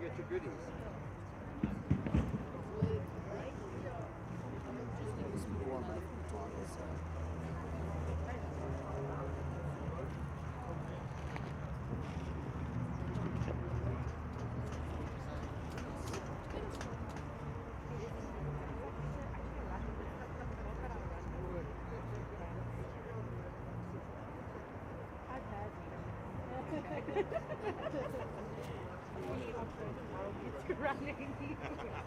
Get your goodies. It's running.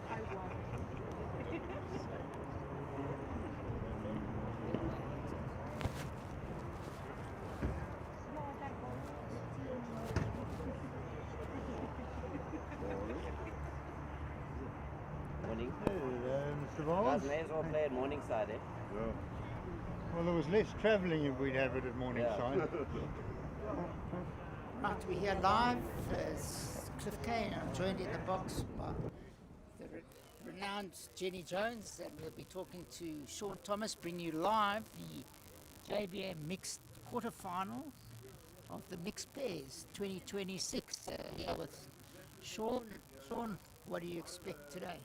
I won. Morning. Hello, Mr. Guys, Barnes. may as well play at Morningside, eh? Yeah. Well, there was less travelling if we'd have it at Morningside. Right, we're here live as Cliff Kane. I'm joined in the box by the renowned Jenny Jones, and we'll be talking to Sean Thomas, bring you live the JBA mixed quarterfinal of the mixed pairs 2026. Here with Sean. Sean, what do you expect today?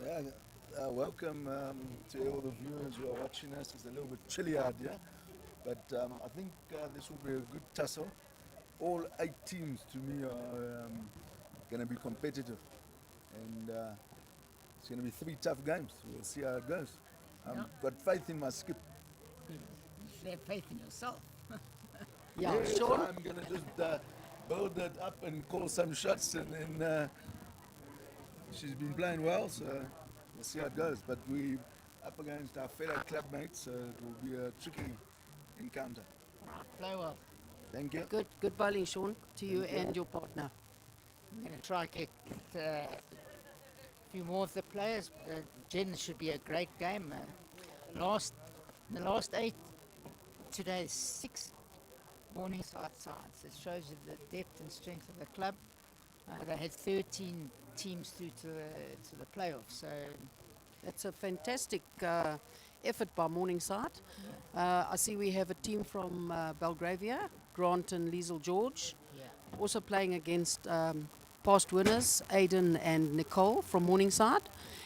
Yeah, welcome to all the viewers who are watching us. It's a little bit chilly out here, but I think this will be a good tussle. All 8 teams to me are going to be competitive, and it's going to be 3 tough games. We'll see how it goes. I've got faith in my skip. You have faith in yourself. Yes, Sean. I'm going to just build it up and call some shots, and then she's been playing well, so we'll see how it goes. But we're up against our fellow club mates, so it will be a tricky encounter. Play well. Thank you. Good bowling, Sean, to you and your partner. I'm going to try to get a few more of the players. Jen, should be a great game. The last 8, today's 6 Morningside sides. It shows you the depth and strength of the club. They had 13 teams through to the playoffs. So That's a fantastic effort by Morningside. I see we have a team from Belgravia, Grant and Liesel George, yeah, also playing against past winners, Aidan and Nicole from Morningside.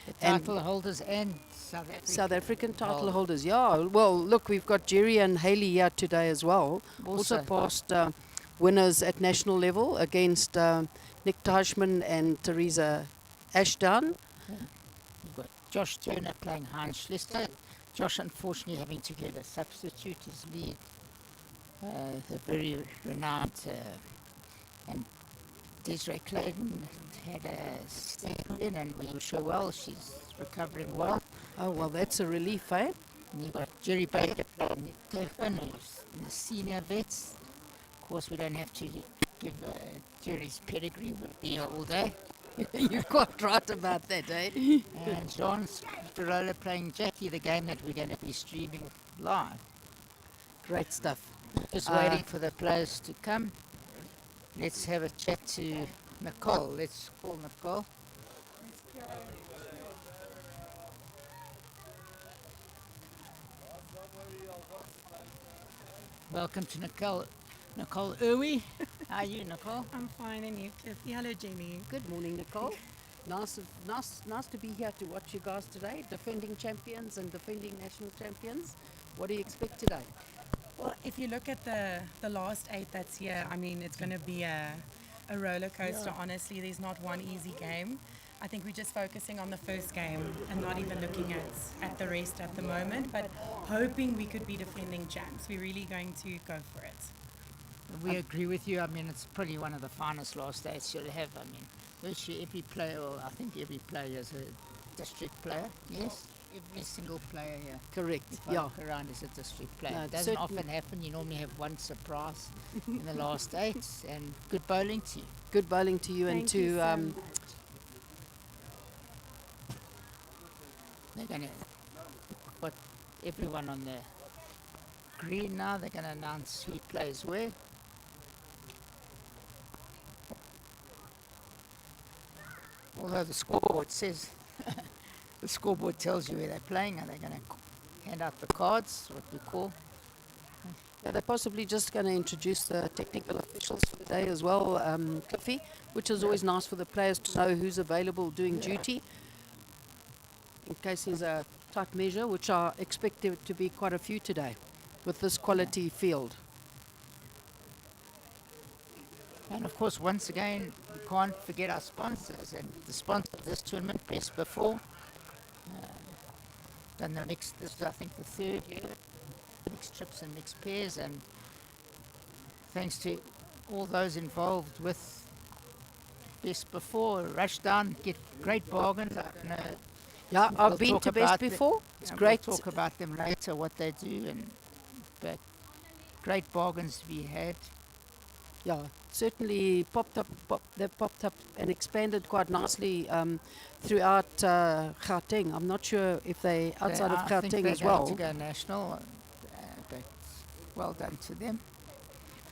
the And title holders and South Africa. South African title Holder. holders, yeah. Well, look, we've got Jerry and Haley here today as well. Also Also. past winners at national level against Nick Teichmann and Teresa Ashdown. You've got Josh Turner playing Heinz Schlister. Josh, unfortunately, having to get a substitute his lead. The very renowned and Desiree Clayton had a step in, and we wish her well. She's recovering well. Oh, well, that's a relief, eh? And you've got Jerry Baker playing Nick Turpin, who's in the senior vets. Of course, we don't have to give Jerry's pedigree. Would be here all day. You're quite right about that, eh? And John Scarola playing Jackie, the game that we're going to be streaming live. Great stuff. Just waiting for the players to come. Let's have a chat to Nicole. Let's call Nicole. Welcome to Nicole Irwi. How are you, Nicole? I'm fine, and you, Cliffy? Hello, Jenny. Good morning, Nicole. Nice to be here to watch you guys today, defending champions and defending national champions. What do you expect today? Well, if you look at the last 8 that's here, I mean, it's going to be a roller coaster, Yeah. honestly. There's not one easy game. I think we're just focusing on the first game and not even looking at the rest at the moment, but hoping we could be defending champs. We're really going to go for it. We agree with you. I mean, it's probably one of the finest last days you'll have. I mean, virtually every player, or I think every player is a district player. Yes, every single player here. Correct. If I Yeah. look around is a district player. No, It doesn't certainly. often happen. You normally have one surprise in the last 8, and good bowling to you. Good bowling to you and Thank to you so much. They're going to put everyone on the green now. They're going to announce who plays where. Although the scoreboard says, the scoreboard tells you where they're playing, and they're going to hand out the cards, what we call. Yeah, they're possibly just going to introduce the technical officials for the day as well, Cliffy, which is always nice for the players to know who's available doing duty in case there's a tight measure, which I expect there to be quite a few today with this quality field. And of course, once again, we can't forget our sponsors. And the sponsor of this tournament, Best Before, done the mixed, this is I think the third year, mixed trips and mixed pairs. And thanks to all those involved with Best Before, rush down, get great bargains. I don't know. Yeah, We'll I've been talk to Best about before. It's We'll great. talk about them later, what they do, but great bargains to be had. Yeah, certainly they've popped up and expanded quite nicely throughout Gauteng. I'm not sure if they outside of I think Gauteng they're as going well. to go national, but well done to them.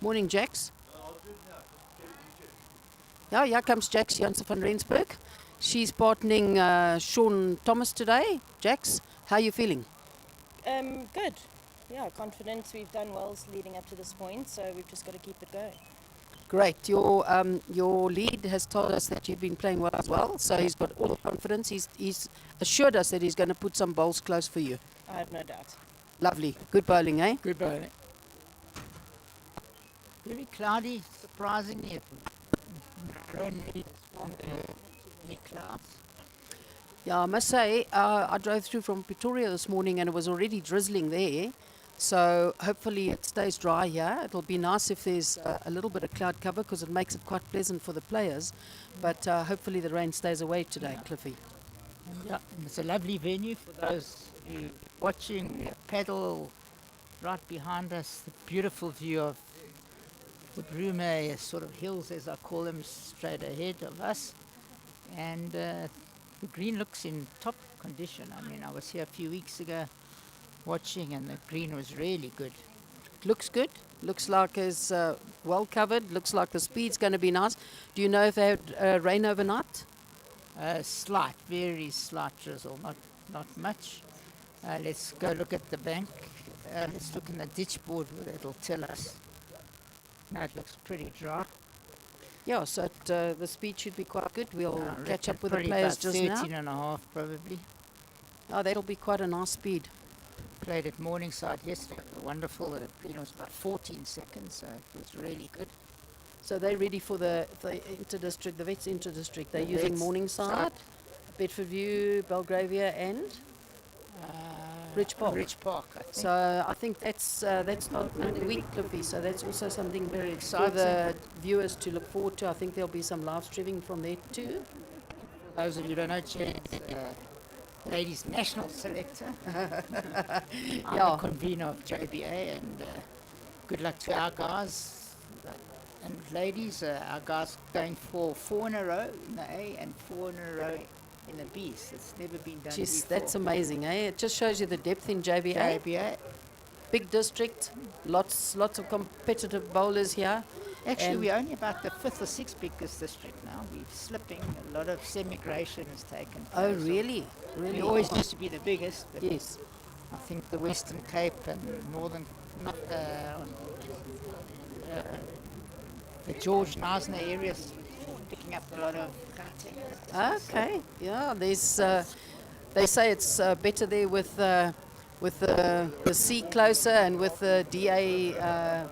Morning, Jax. Yeah, here comes Jax Jansen van Rensburg. She's partnering Sean Thomas today. Jax, how are you feeling? Good. Yeah, confidence. We've done well leading up to this point, so we've just got to keep it going. Great. Your lead has told us that you've been playing well as well, so he's got all the confidence. He's assured us that he's going to put some bowls close for you. I have no doubt. Lovely. Good bowling, eh? Good bowling. Very cloudy, surprisingly. Rain leads from the clouds. Yeah, I must say, I drove through from Pretoria this morning and it was already drizzling there. So hopefully it stays dry here. It'll be nice if there's a little bit of cloud cover because it makes it quite pleasant for the players. But hopefully the rain stays away today, Cliffy. Yeah, and it's a lovely venue for those who are watching. Paddle right behind us, the beautiful view of the Brume sort of hills, as I call them, straight ahead of us. And the green looks in top condition. I mean, I was here a few weeks ago watching, and the green was really good. Looks good. Looks like it's well covered. Looks like the speed's going to be nice. Do you know if they had rain overnight? Slight, very slight drizzle, not much. Let's go look at the bank. Let's look in the ditch board where it'll tell us. No, it looks pretty dry. Yeah, so the speed should be quite good. We'll I catch reckon up with the probably players about just 13 now. and a half probably. Oh, that'll be quite a nice speed. Played at Morningside yesterday. Wonderful. It was about 14 seconds, so it was really good. So they're ready for the inter-district, the Vets inter-district. They're The using Vets Morningside, side. Bedford View, Belgravia and Ridge Park. Ridge Park, I think. So I think that's not another week, Cliffy. So that's also something Very for exciting. the viewers to look forward to. I think there'll be some live streaming from there too. For those of you who don't know, Jenny's ladies national selector. I'm Yeah. the convener of JBA, and good luck to our guys. And ladies, our guys going for 4 in a row in the A and 4 in a row in the B. So it's never been done Jeez, before. that's amazing, eh? It just shows you the depth in JBA. JBA. Big district, lots of competitive bowlers here. Actually, And- we're only about the 5th or 6th biggest district now. We're slipping. A lot of semigration has taken place. Oh, really? Really? We always used to be the biggest, but Yes. I think the Western Cape and Northern, not the George Nasner areas picking up a lot of hunting. Okay. Yeah. There's. They say it's better there with the sea closer and with the DA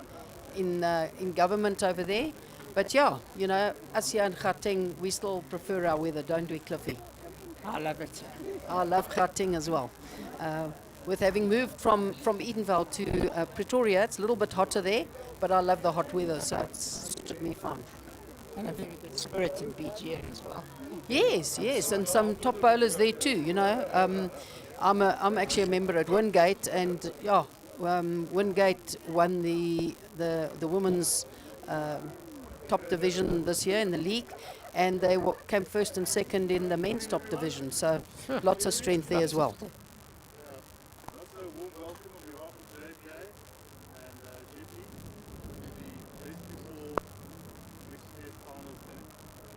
in government over there. But yeah, you know, us here in Gauteng, we still prefer our weather, don't we, Cliffy? I love it. I love Gauteng as well. With having moved from Edenvale to Pretoria, it's a little bit hotter there, but I love the hot weather, so it's suited me fine. And a very good spirit in BGN as well. Yes, and some top bowlers there too. You know, I'm actually a member at Wingate, and yeah, Wingate won the women's top division this year in the league, and they came first and second in the men's top division. So lots of strength there as well. Also, a warm welcome on behalf of JFK and GP to the best before next year's finals day.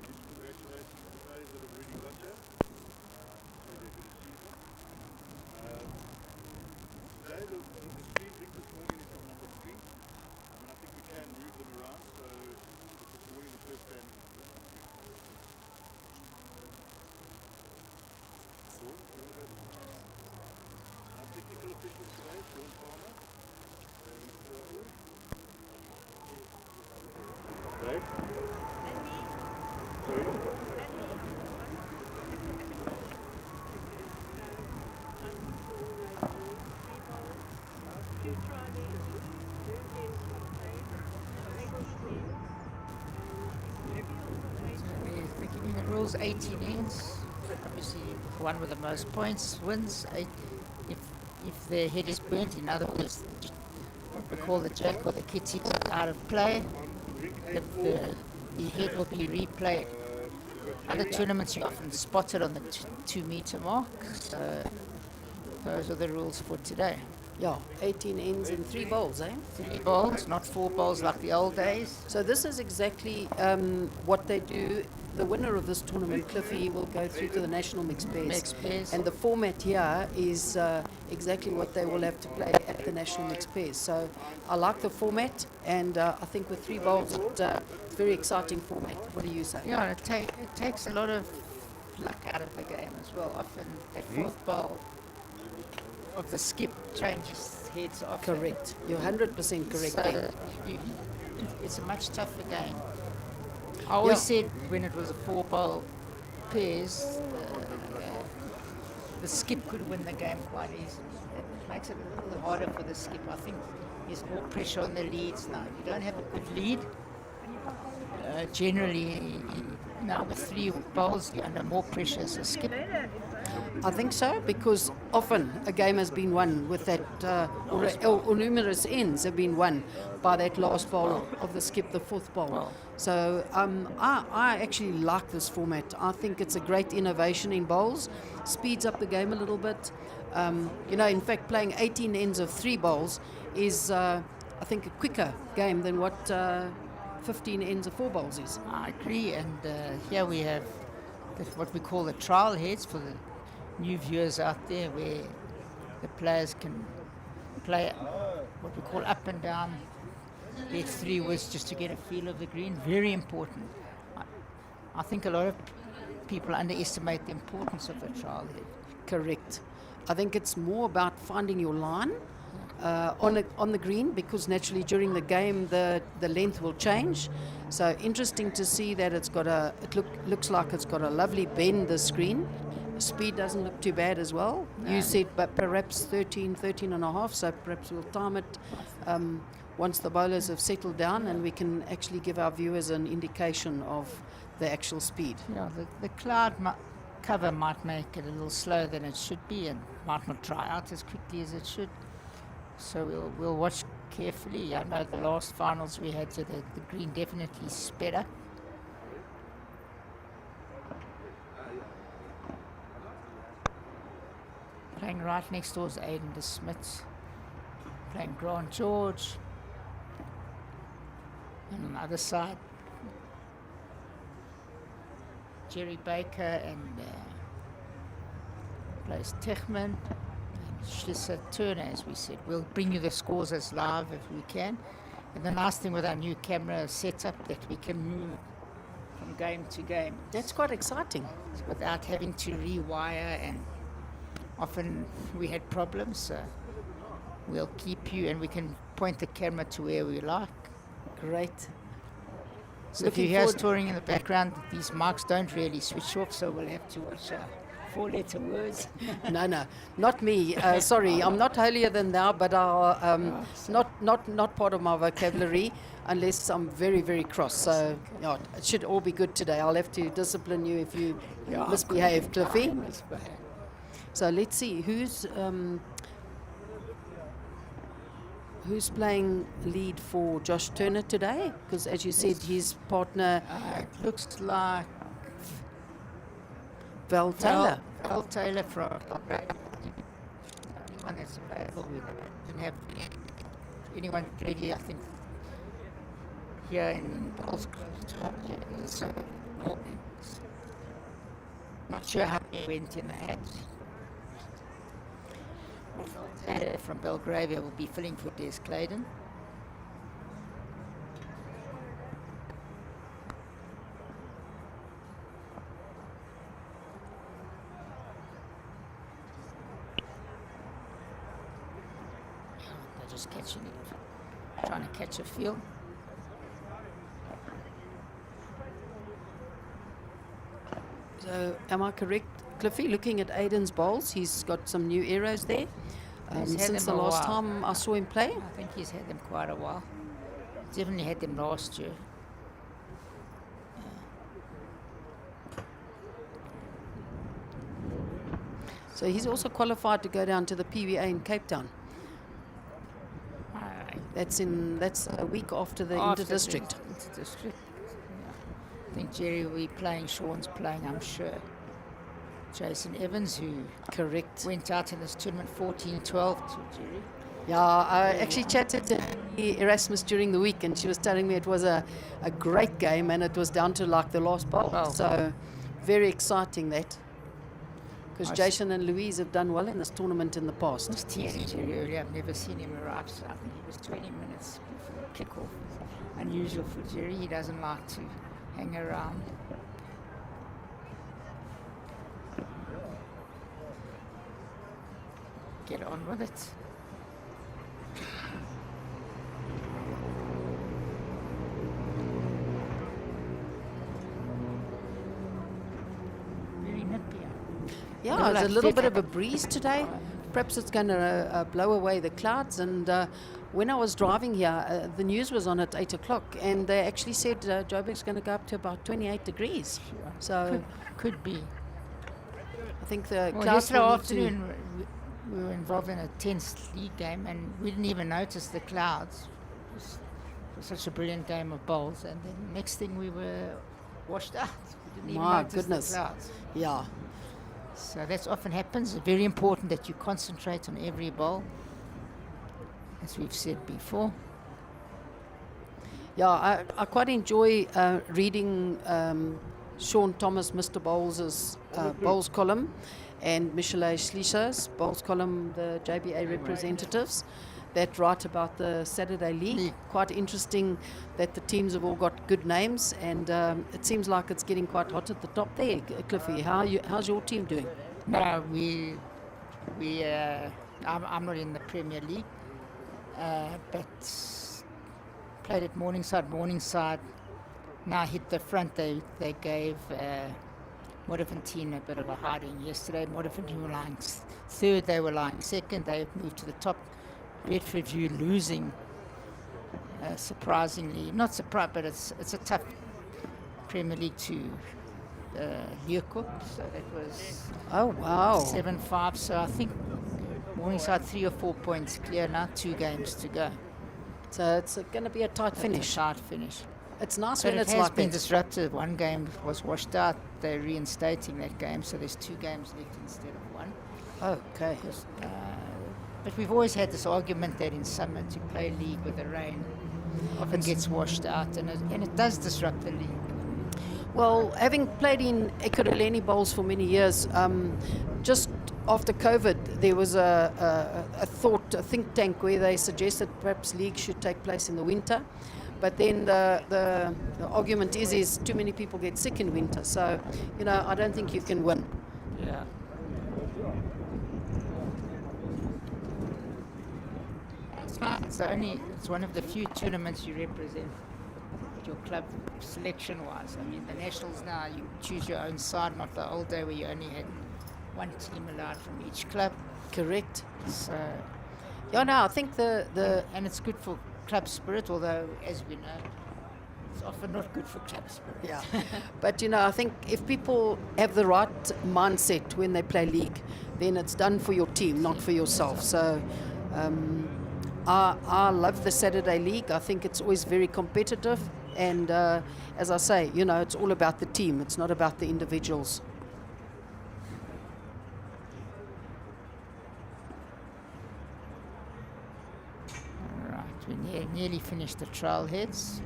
Huge congratulations to the players that have already got here. It's really a good achievement. Today, the speed link this morning is from number 3. I think we can move them around, so this morning the first game is number 3. Cool. Our technical officials today, Sean Palmer, Mr. Oor. Right? Sorry? We're thinking the rules 18 ends. Obviously, the one with the most points wins. If their head is burnt, in other words, what we call the jack or the kitty out of play, the head will be replayed. Other tournaments you often spot it on the 2 meter mark. So those are the rules for today. Yeah, 18 ends in 3 bowls, eh? 3 bowls, not 4 bowls like the old days. So this is exactly what they do. The winner of this tournament, Cliffy, will go through to the national mixed pairs. Mixed pairs. And the format here is exactly what they will have to play at the national mixed pairs. So I like the format, and I think with 3 bowls, it's a very exciting format. What do you say? Yeah, it takes a lot of luck out of the game as well. Often that 4th bowl of the skip changes heads off. Correct. You're 100% correct. So it's a much tougher game. I always said when it was a 4 bowl pairs, the skip could win the game quite easily. It makes it a little harder for the skip. I think there's more pressure on the leads now. You don't have a good lead. Generally, now with 3 bowls, you're under more pressure as a skip. I think so, because often a game has been won with that, or numerous ends have been won by that last bowl of the skip, the 4th bowl. So I actually like this format. I think it's a great innovation in bowls, speeds up the game a little bit. In fact, playing 18 ends of 3 bowls is, I think, a quicker game than what 15 ends of 4 bowls is. I agree, and here we have what we call the trial heads for the new viewers out there, where the players can play what we call up and down their 3 words just to get a feel of the green. Very important. I think a lot of people underestimate the importance of the trial head. Correct. I think it's more about finding your line on the green, because naturally during the game the length will change. So interesting to see that looks like it's got a lovely bend, the screen. Speed doesn't look too bad as well. No. You said but perhaps 13 and a half, so perhaps we'll time it once the bowlers have settled down, and we can actually give our viewers an indication of the actual speed. Yeah, the cloud cover might make it a little slower than it should be, and might not dry out as quickly as it should. So we'll watch carefully. I know the last finals we had, so the green definitely sped up. Playing right next door is Aiden De Smith. Playing Grant George. And on the other side, Jerry Baker and plays Techman and Schlitzer Turner, as we said. We'll bring you the scores as live if we can. And the nice thing with our new camera setup, that we can move from game to game. That's quite exciting. Without having to rewire, and often we had problems. So we'll keep you, and we can point the camera to where we like. Great. So if you hear us touring in the background, these mics don't really switch off, so we'll have to watch 4-letter words. No, not me. Sorry, I'm not holier than thou, but not part of my vocabulary unless I'm very, very cross. So yeah, it should all be good today. I'll have to discipline you if you misbehave, Cliffy. So let's see who's playing lead for Josh Turner today? Because as you said, his partner. It looks like Val Taylor. Val Taylor from one that's available. We didn't have anyone ready, I think, here in Paul's so not sure how many went in the hats. From Belgravia will be filling for Des Clayton. They're just catching it, trying to catch a feel. So, am I correct, Cliffy? Looking at Aiden's bowls, he's got some new arrows there. He's had Since the them a last while. time I saw him play. I think he's had them quite a while. Definitely had them last year. So he's also qualified to go down to the PVA in Cape Town. That's a week after the inter-district. Inter-district. Yeah. I think Jerry will be playing. Sean's playing, I'm sure. Jason Evans, who Correct. went out in this tournament 14-12 to Jerry. Yeah, I actually chatted to Erasmus during the week, and she was telling me it was a great game, and it was down to like the last bowl. Oh. So very exciting that. Because I Jason and Louise have done well in this tournament in the I was past. teasing Jerry earlier. I've never seen him arrive. So I think he was 20 minutes before kickoff. Unusual for Jerry. He doesn't like to hang around. Get on with it. Very nippy. Yeah, Little there's a little bit of a active. breeze today. Perhaps it's going to blow away the clouds. And when I was driving here, the news was on at 8 o'clock, and they actually said Joburg's going to go up to about 28 degrees. So Could be. I think the Well, clouds yesterday will need afternoon, we were involved in a tense league game, and we didn't even notice the clouds. It was such a brilliant game of bowls, and then next thing we were washed out. We didn't even My notice goodness. the clouds. Yeah. So that's often happens. It's very important that you concentrate on every bowl, as we've said before. Yeah, I quite enjoy reading Sean Thomas, Mr. Bowles' Bowles column, and Michele Schliesser's Bowles column, the JBA representatives, that write about the Saturday League. Quite interesting that the teams have all got good names, and it seems like it's getting quite hot at the top there. Cliffy, how's your team doing? No, I'm not in the Premier League, but played at Morningside. Morningside now hit the front. They gave Modderfontein a bit of a hiding yesterday. Modderfontein were lying third, they were lying second. They moved to the top. Bedford View losing, surprisingly. Not surprised, but it's a tough Premier League to Leeuwkop. So that was Oh, wow. 7-5. So I think Morningside 3 or 4 points clear now. 2 games to go. So it's going to be a tight It's finish. a tight finich. It's nice But when it it's has like been that. disrupted. One game was washed out. They're reinstating that game, so there's 2 games left instead of 1. Okay. But we've always had this argument that in summer to play league with the rain often gets washed out, and it does disrupt the league. Well, having played in Ekurhuleni Bowls for many years, just after COVID, there was a think tank where they suggested perhaps leagues should take place in the winter. But then the argument is too many people get sick in winter. So, I don't think you can win. Yeah. It's one of the few tournaments you represent your club selection-wise. I mean, the nationals now, you choose your own side, not the old day where you only had one team allowed from each club. Correct. So, Yeah, no, I think and it's good for club spirit, although, as we know, it's often not good for club spirit. Yeah. But, I think if people have the right mindset when they play league, then it's done for your team, not for yourself. So I love the Saturday League. I think it's always very competitive. And as I say, it's all about the team. It's not about the individuals. We nearly finished the trailheads.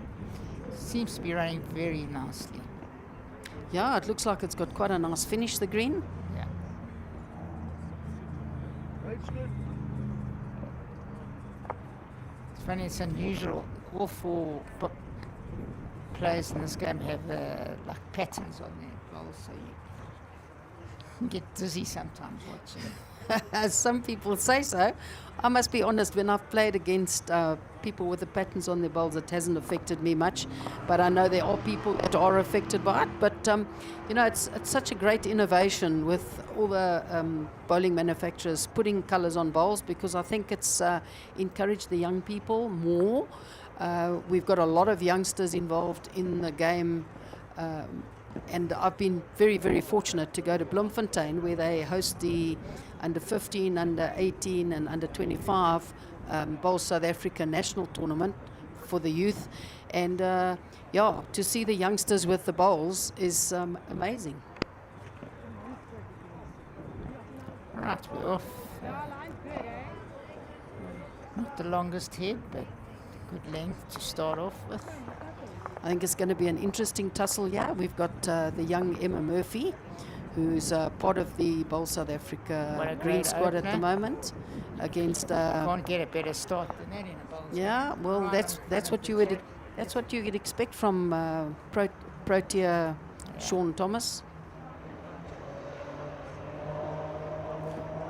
Seems to be running very nicely. Yeah, it looks like it's got quite a nice finish, the green. Yeah. It's funny, it's unusual. All four players in this game have like patterns on their bowls, so you can get dizzy sometimes watching. Some people say so. I must be honest, when I've played against people with the patterns on their bowls, it hasn't affected me much. But I know there are people that are affected by it. But, it's such a great innovation with all the bowling manufacturers putting colours on bowls, because I think it's encouraged the young people more. We've got a lot of youngsters involved in the game. And I've been very, very fortunate to go to Bloemfontein, where they host the under 15, under 18 and under 25 Bowl South Africa national tournament for the youth. And to see the youngsters with the bowls is amazing. Right, we're off. Not the longest head, but good length to start off with. I think it's going to be an interesting tussle here. We've got the young Emma Murphy, who's part of the Bowl South Africa green squad at the moment, against. Can't get a better start than that in a bowl. Yeah, well, that's what you would expect from Protea Sean Thomas.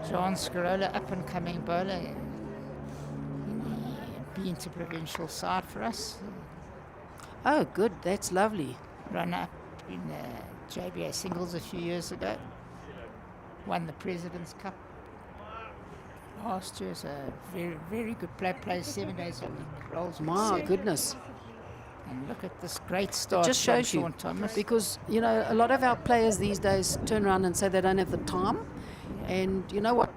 John Scarola, up and coming bowler in the interprovincial side for us. Oh, good. That's lovely. Run up in the JBA singles a few years ago. Won the President's Cup last year. Is a very, very good player. Plays 7 days a week. Rolls with My seven. goodness. And look at this great start. It just shows from you. Sean Thomas. Because, a lot of our players these days turn around and say they don't have the time. Yeah. And you know what,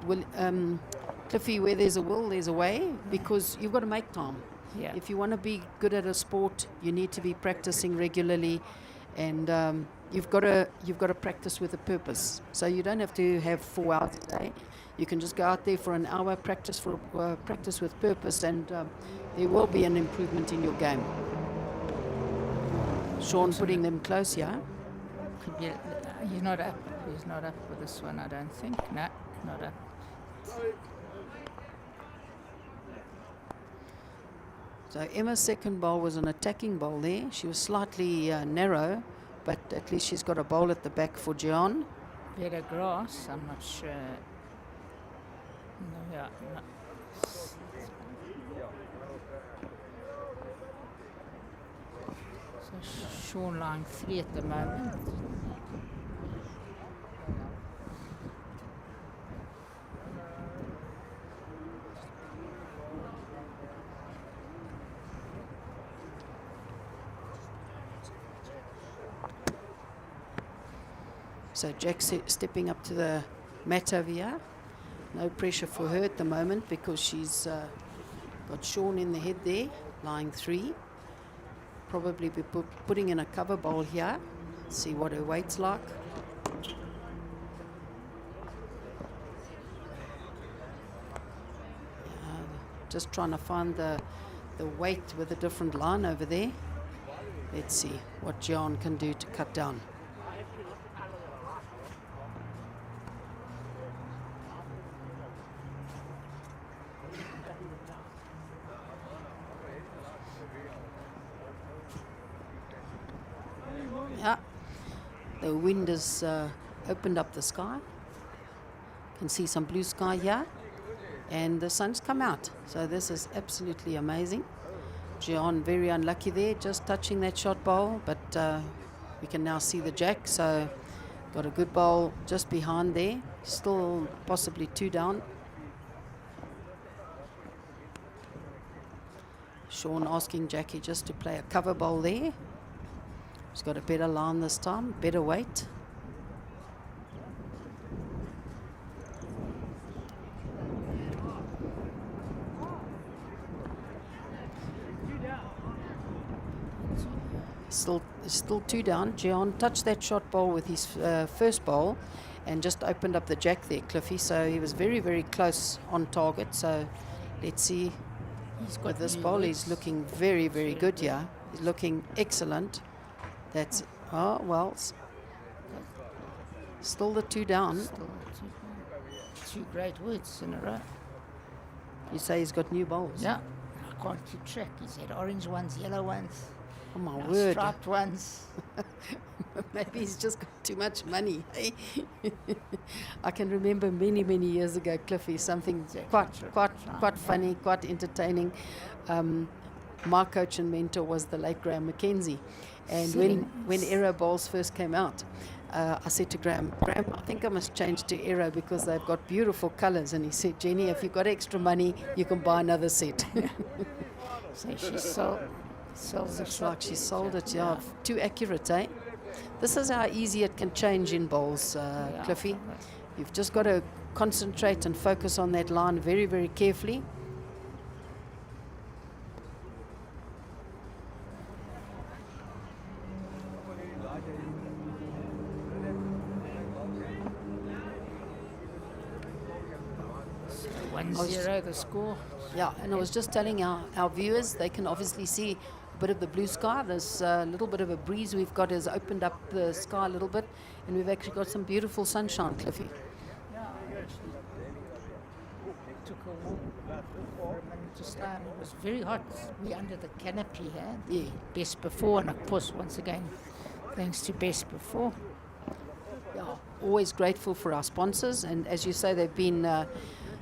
Cliffy, where there's a will, there's a way, because you've got to make time. Yeah. If you want to be good at a sport, you need to be practicing regularly, and you've got to practice with a purpose. So you don't have to have 4 hours a day. You can just go out there for an hour, practice with purpose, and there will be an improvement in your game. Sean putting them close, yeah. Could be. He's not up. He's not up for this one, I don't think. No, not up. So Emma's second bowl was an attacking bowl there. She was slightly narrow, but at least she's got a bowl at the back for John. Better grass, I'm not sure. No, yeah, no. So Sean lying 3 at the moment. So Jack stepping up to the mat over here. No pressure for her at the moment because she's got Sean in the head there, lying 3. Probably be putting in a cover bowl here. See what her weight's like. Just trying to find the weight with a different line over there. Let's see what John can do to cut down. Yeah, the wind has opened up the sky. Can see some blue sky here, and the sun's come out. So this is absolutely amazing. John very unlucky there, just touching that shot bowl, but we can now see the jack. So got a good bowl just behind there. Still possibly 2 down. Sean asking Jackie just to play a cover bowl there. He's got a better line this time, better weight. Still 2 down. John touched that shot bowl with his first bowl and just opened up the jack there, Cliffy. So he was very, very close on target. So let's see He's got But this new bowl woods. is looking very, very good, yeah. He's looking excellent. That's, oh, well, still the 2 down. Still two great woods in a row. You say he's got new bowls. Yeah, I can't keep track. He's had orange ones, yellow ones, Oh, my now word. striped ones. Maybe he's just got too much money. eh? I can remember many, many years ago, Cliffy, something quite funny, quite entertaining. My coach and mentor was the late Graham McKenzie. And when Aero Bowls first came out, I said to Graham, I think I must change to Aero because they've got beautiful colours. And he said, Jenny, if you've got extra money, you can buy another set. So she sells it. Looks like she sold it, yeah. Too accurate, eh? This is how easy it can change in bowls, Cliffy. You've just got to concentrate and focus on that line very, very carefully. So 1-0 the score. Yeah, and I was just telling our viewers, they can obviously see a bit of the blue sky. There's a little bit of a breeze we've got has opened up the sky a little bit, and we've actually got some beautiful sunshine, Cliffy. Yeah, I actually took a walk for a minute just now. It was very hot. We're under the canopy here. Yeah. Best Before, and of course, once again, thanks to Best Before. Yeah, always grateful for our sponsors, and as you say, they've been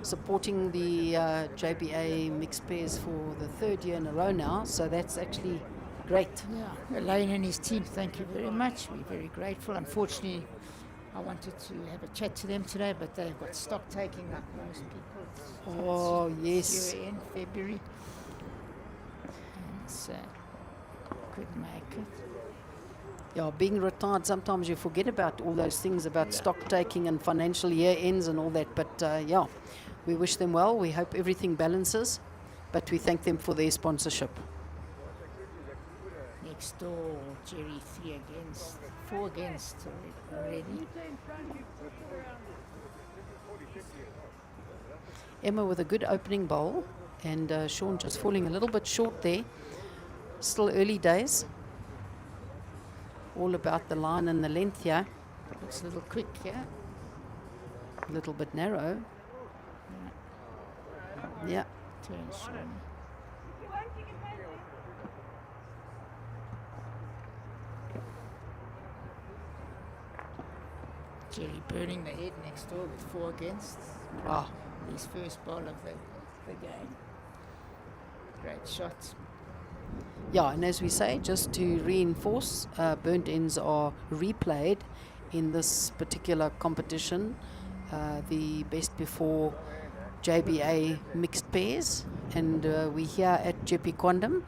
supporting the JBA mixed pairs for the 3rd year in a row now, so that's actually great. Yeah, Elaine and his team, thank you very much. We're very grateful. Unfortunately, I wanted to have a chat to them today, but they've got stock taking like most people. Oh, yes. Year end, February. And so, couldn't make it. Yeah, being retired, sometimes you forget about all those things about stock taking and financial year ends and all that, but yeah, we wish them well. We hope everything balances, but we thank them for their sponsorship. Next door, Jerry 4 against already. Emma with a good opening bowl, and Sean just falling a little bit short there. Still early days. All about the line and the length here. Looks a little quick here. A little bit narrow. Yeah. Turn Sean. Jerry burning the head next door with 4 against. Ah. His first ball of the game. Great shot. Yeah, and as we say, just to reinforce, burnt ends are replayed in this particular competition. The Best Before JBA mixed pairs, and we're here at Jeppe Quandam,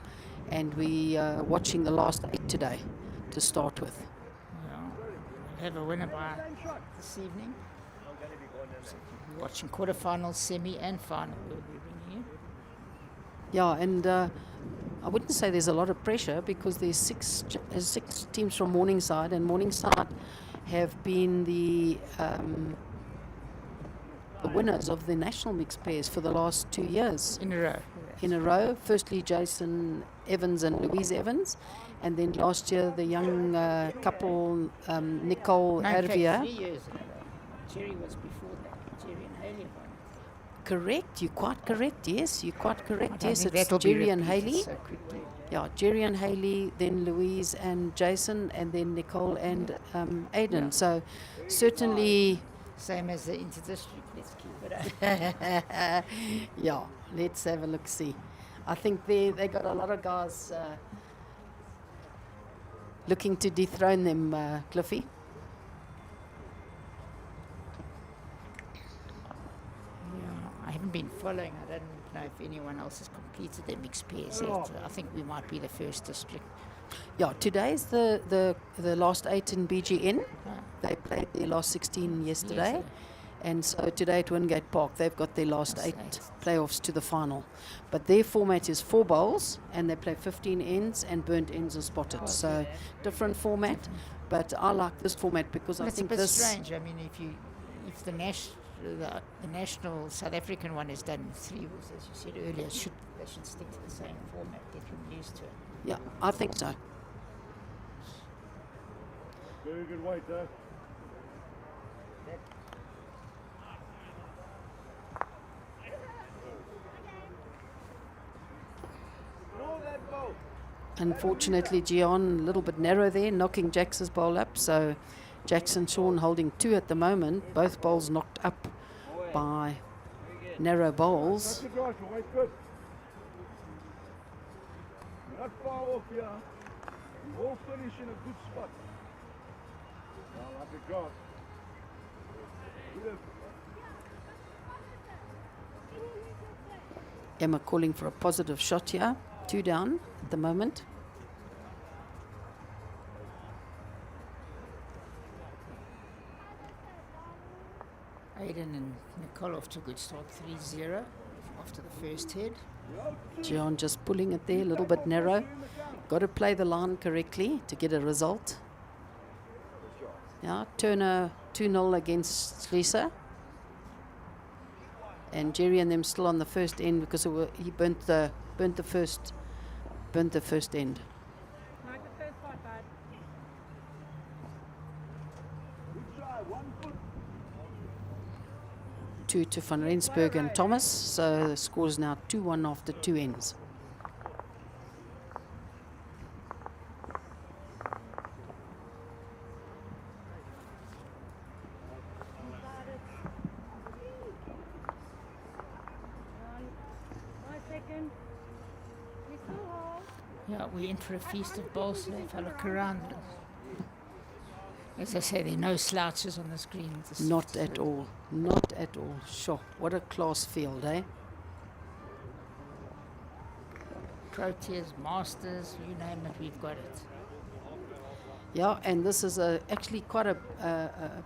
and we are watching the last 8 today to start with. Yeah. We'll have a winner by this evening. So we're watching quarterfinals, semi, and final. We'll be bringing you. Yeah, and I wouldn't say there's a lot of pressure because there's six teams from Morningside, and Morningside have been the winners of the national mixed pairs for the last 2 years. In a row. Firstly, Jason Evans and Louise Evans, and then last year the young couple, Nicole No, in fact, Hervia. 3 years in a row. Jerry was before that. Jerry and Haley won. Correct, you're quite correct, yes, you're quite I correct, don't yes, think it's that'll be Jerry and repeated Haley. so quickly. Yeah, Jerry and Haley, then Louise and Jason, and then Nicole and Aidan. Yeah. So certainly, Same as the inter-district. Let's keep it up. yeah, let's have a look, see. I think they got a lot of guys looking to dethrone them, Cliffy. Yeah, I haven't been following. I don't know if anyone else has completed their mixed pairs yet. I think we might be the first district. Yeah, today's the last 8 in BGN. Ah. They played their last 16 yesterday. Yesterday. And so today at Wingate Park, they've got their last Last 8 eight. playoffs to the final. But their format is 4 bowls, and they play 15 ends, and burnt ends are spotted. So different format. But I like this format because I It's a think bit this. strange. I mean, if the the national South African one is done in 3 weeks, as you said earlier. They should stick to the same format, get them used to it. Yeah, I think so. Very good weight, though. Unfortunately, Gian a little bit narrow there, knocking Jax's bowl up. So Jackson Sean holding 2 at the moment. Both bowls knocked up by narrow bowls. That's the guy for weight, good. Not far off here. You all finish in a good spot. I like a god. Emma calling for a positive shot here. 2 down at the moment. Aiden and Nicole off to a good start, 3-0 after the first head. Gian just pulling it there, a little bit narrow. Got to play the line correctly to get a result. Yeah, Turner 2-0 against Lisa. And Jerry and them still on the first end because he burnt the first end. Like the first part, bud. Two to Van Rensburg and Thomas. So the score is now 2-1 after 2 ends. Yeah, we're in for a feast of bowls. So if I look around, as I say, there are no slouches on the screen. Not at all. Not at all. Sure. What a class field, eh? Proteas, Masters, you name it, we've got it. Yeah, and this is actually quite a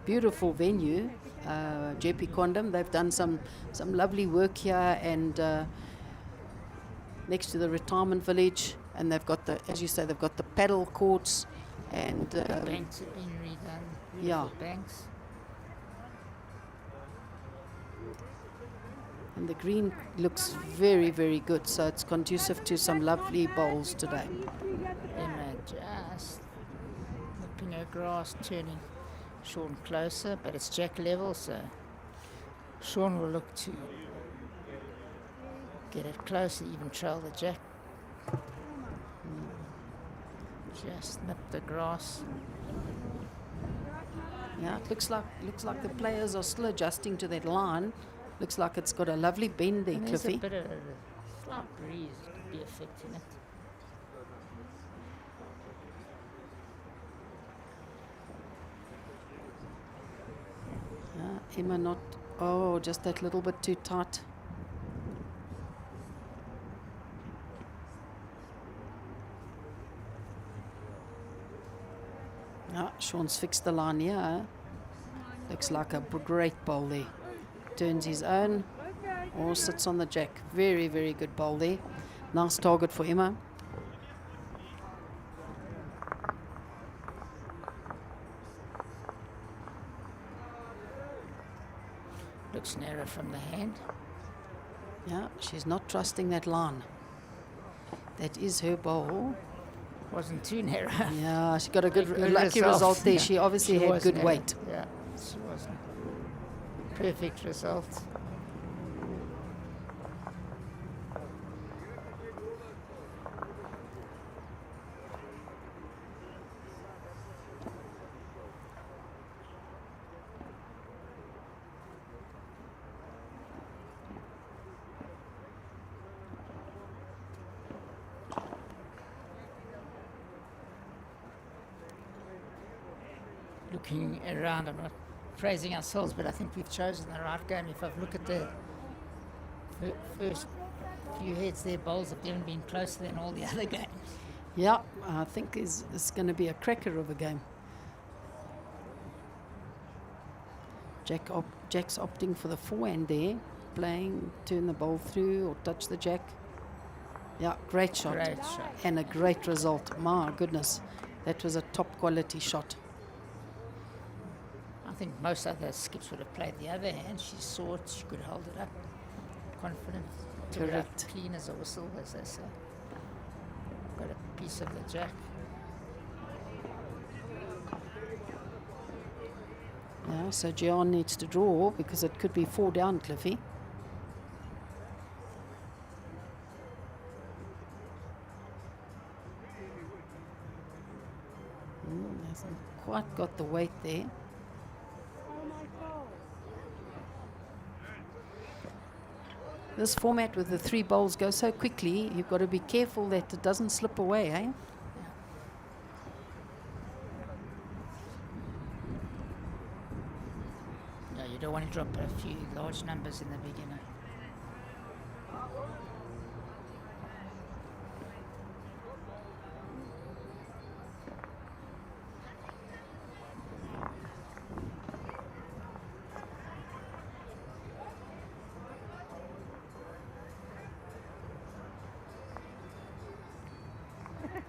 beautiful venue, JP Condom. They've done some lovely work here and next to the retirement village. And they've got as you say, they've got the paddle courts and The banks have been redone. yeah. Beautiful banks. And the green looks very, very good. So it's conducive to some lovely bowls today. Emma just nipping her grass, turning Sean closer, but it's jack level, so Sean will look to get it closer, even trail the jack. Just nip the grass. Yeah, it looks like the players are still adjusting to that line. Looks like it's got a lovely bend there, And there's a Cliffy. bit of a slight breeze to be affecting it. Yeah, Emma not. Oh, just that little bit too tight. Yeah, Sean's fixed the line here. Looks like a great bowl there. Turns his own or sits on the jack. Very, very good bowl there. Nice target for Emma. Looks narrow from the hand. Yeah, she's not trusting that line. That is her bowl. Wasn't too narrow. Yeah, she got a good, Good lucky result there. Yeah, She obviously had was good narrow. weight. Yeah, she wasn't. Perfect result. Looking around, I'm not praising ourselves, but I think we've chosen the right game. If I've looked at the first few heads there, bowls have even been closer than all the other games. Yeah, I think it's going to be a cracker of a game. Jack's opting for the forehand there, playing, turn the ball through or touch the jack. Yeah, great shot. Great shot. And a great result. My goodness, that was a top quality shot. I think most other skips would have played the other hand. She saw it, she could hold it up. Confident. Took it out Correct. clean as a whistle, as they say. Got a piece of the jack. Yeah, so Gian needs to draw because it could be 4 down, Cliffy. Hasn't quite got the weight there. This format with the 3 bowls goes so quickly, you've got to be careful that it doesn't slip away, eh? No, you don't want to drop a few large numbers in the beginner.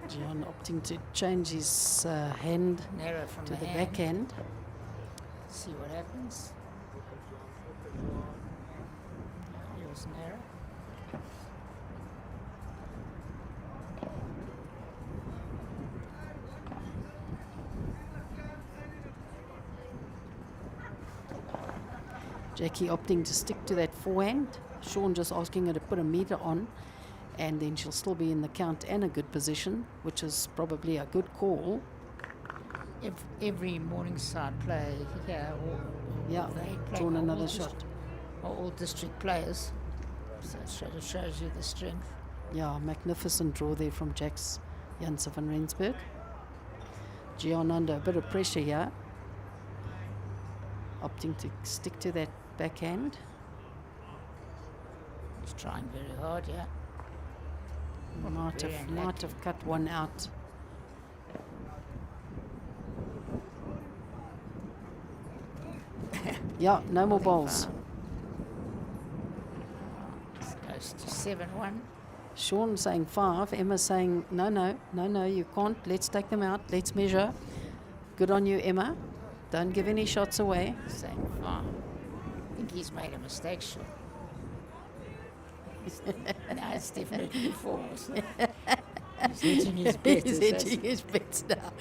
Gian opting to change his hand Narrow from to the the hand. backhand. See what happens. It was narrow. Jackie opting to stick to that forehand. Sean just asking her to put a meter on, and then she'll still be in the count and a good position, which is probably a good call. Every Morningside player here, Yeah, they play drawn all another district- shot. are all district players. So it shows you the strength. Yeah, magnificent draw there from Jax Janssen van Rensburg. Gian under a bit of pressure here. Opting to stick to that backhand. He's trying very hard, yeah. Might Very have cut one out. Yeah, no more balls. This goes to 7-1. Sean saying 5, Emma saying no, you can't. Let's take them out. Let's measure. Good on you, Emma. Don't give any shots away. Saying 5. I think he's made a mistake, sure. No, it's definitely 4. He's hedging his bets. He's hedging his bets now.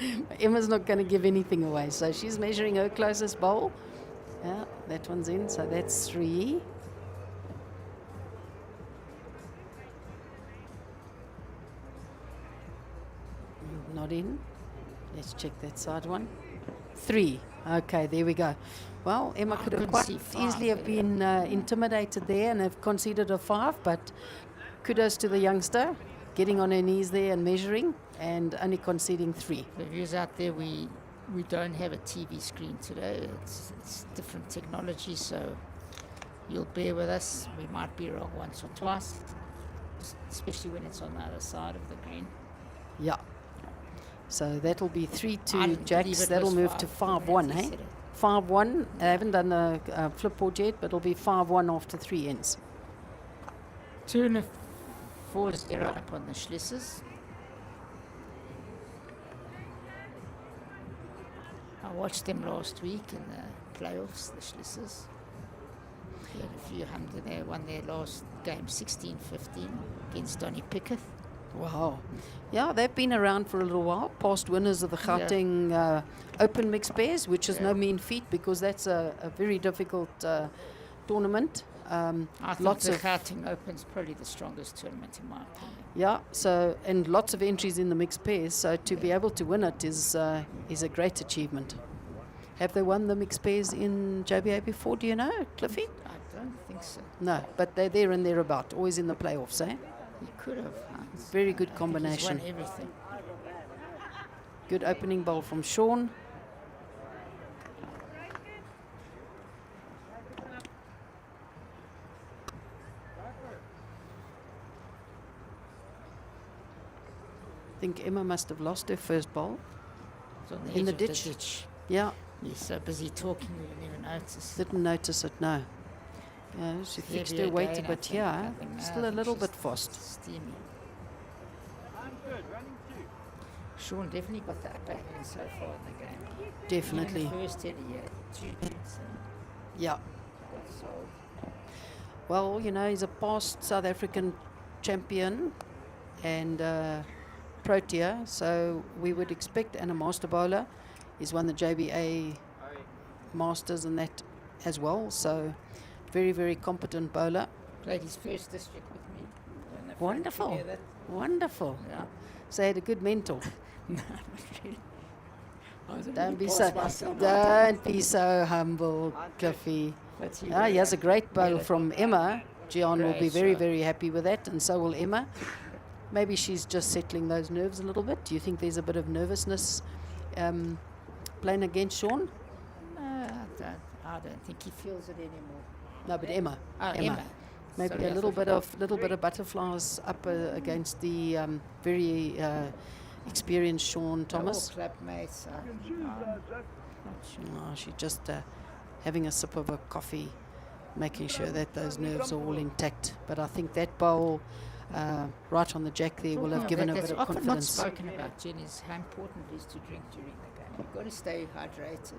Emma's not going to give anything away, so she's measuring her closest bowl. Yeah, that one's in, so that's 3. Not in. Let's check that side one. 3. Okay, there we go. Well, Emma could have couldn't quite see 5 easily have there. been intimidated there and have conceded a 5, but kudos to the youngster getting on her knees there and measuring and only conceding 3. The viewers out there, we don't have a TV screen today. It's different technology, so you'll bear with us. We might be wrong once or twice, especially when it's on the other side of the green. Yeah. So that'll be 3 I to didn't believe Jax. it That'll was move to 5. 5-1, He hey? said it. 5-1. I haven't done the flipboard yet, but it'll be 5-1 after 3 ends. 2-4 up on the Schlissers. I watched them last week in the playoffs, the Schlissers. They had a few hundred. They won their last game 16-15 against Donny Pickett. Wow. Yeah, they've been around for a little while, past winners of the Gauteng Open Mixed Pairs, which is no mean feat because that's a very difficult tournament. I think Lots the of Gauteng Open's probably the strongest tournament in my opinion. yeah, so and lots of entries in the mixed pairs. So to be able to win it is a great achievement. Have they won the mixed pairs in JBA before? Do you know, Cliffy? I don't think so. No, but they're there and thereabout, always in the playoffs, eh? He could have. Hans. Very good I think combination. He's won everything. Good opening bowl from Sean. I think Emma must have lost her first bowl. It's on In edge the of ditch. Yeah, He's so busy talking, we didn't even notice. didn't notice it, no. Yeah, she fixed her Heavier weight a again, I bit think. here. I think- no, Still I a think little she's bit fast. Steamy. I'm good, running 2. Sean definitely got the upper hand so far in the game. Definitely. Even the first 10 year, duties and Yeah. got sold. Well, you know, he's a past South African champion and Protea, so we would expect, and a master bowler. He's won the JBA Masters and that as well, so very, very competent bowler. Played his first district with me. when they Wonderful. played together. Wonderful. Yeah. So he had a good mentor. No, not really. I was a Don't be bit so, past myself. don't be so humble, Cliffy. But he Ah, he has a great bowl really- from Emma. Gian will be Great very, shot. very happy with that, and so will Emma. Maybe she's just settling those nerves a little bit. Do you think there's a bit of nervousness playing against Sean? No, I don't think he feels it anymore. No, but Emma. Oh, Emma. Maybe Sorry, a I little thought bit of butterflies up against the very experienced Sean they're all Thomas. club mates. Not sure. Oh, she's just having a sip of her coffee, making sure that those nerves are all intact. But I think that bowl right on the jack there will have Yeah, given her a that's bit of often confidence. not spoken about, Jen, is how important it is to drink during the game. You've got to stay hydrated.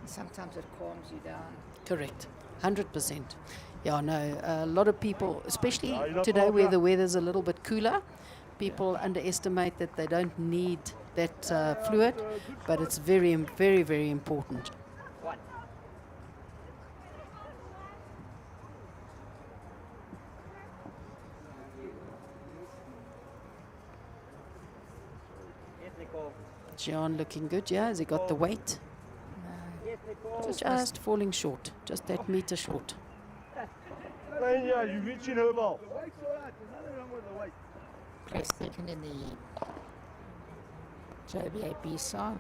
And sometimes it calms you down. Correct, 100%. Yeah, no, a lot of people, especially today where the weather's a little bit cooler, people underestimate that they don't need that fluid, but it's very, very, very important. John looking good, yeah? Has he got the weight? Just falling short, just that meter short. Placed second in the JBA B side.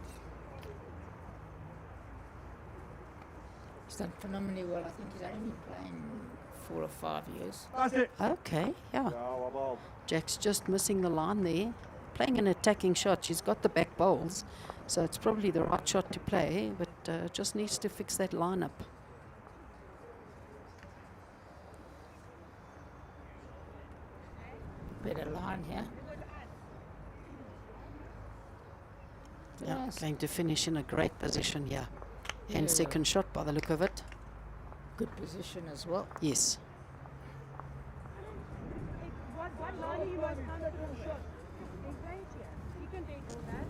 He's done phenomenally well. I think he's only been playing 4 or 5 years. Okay, yeah. Jack's just missing the line there. Playing an attacking shot. She's got the back bowls, so it's probably the right shot to play, but just needs to fix that line up. Better line here. Yeah, Yes. going to finish in a great position here. And Yeah. second shot by the look of it. Good position as well. Yes. What line are you most comfortable with? Engage here. You can date all that.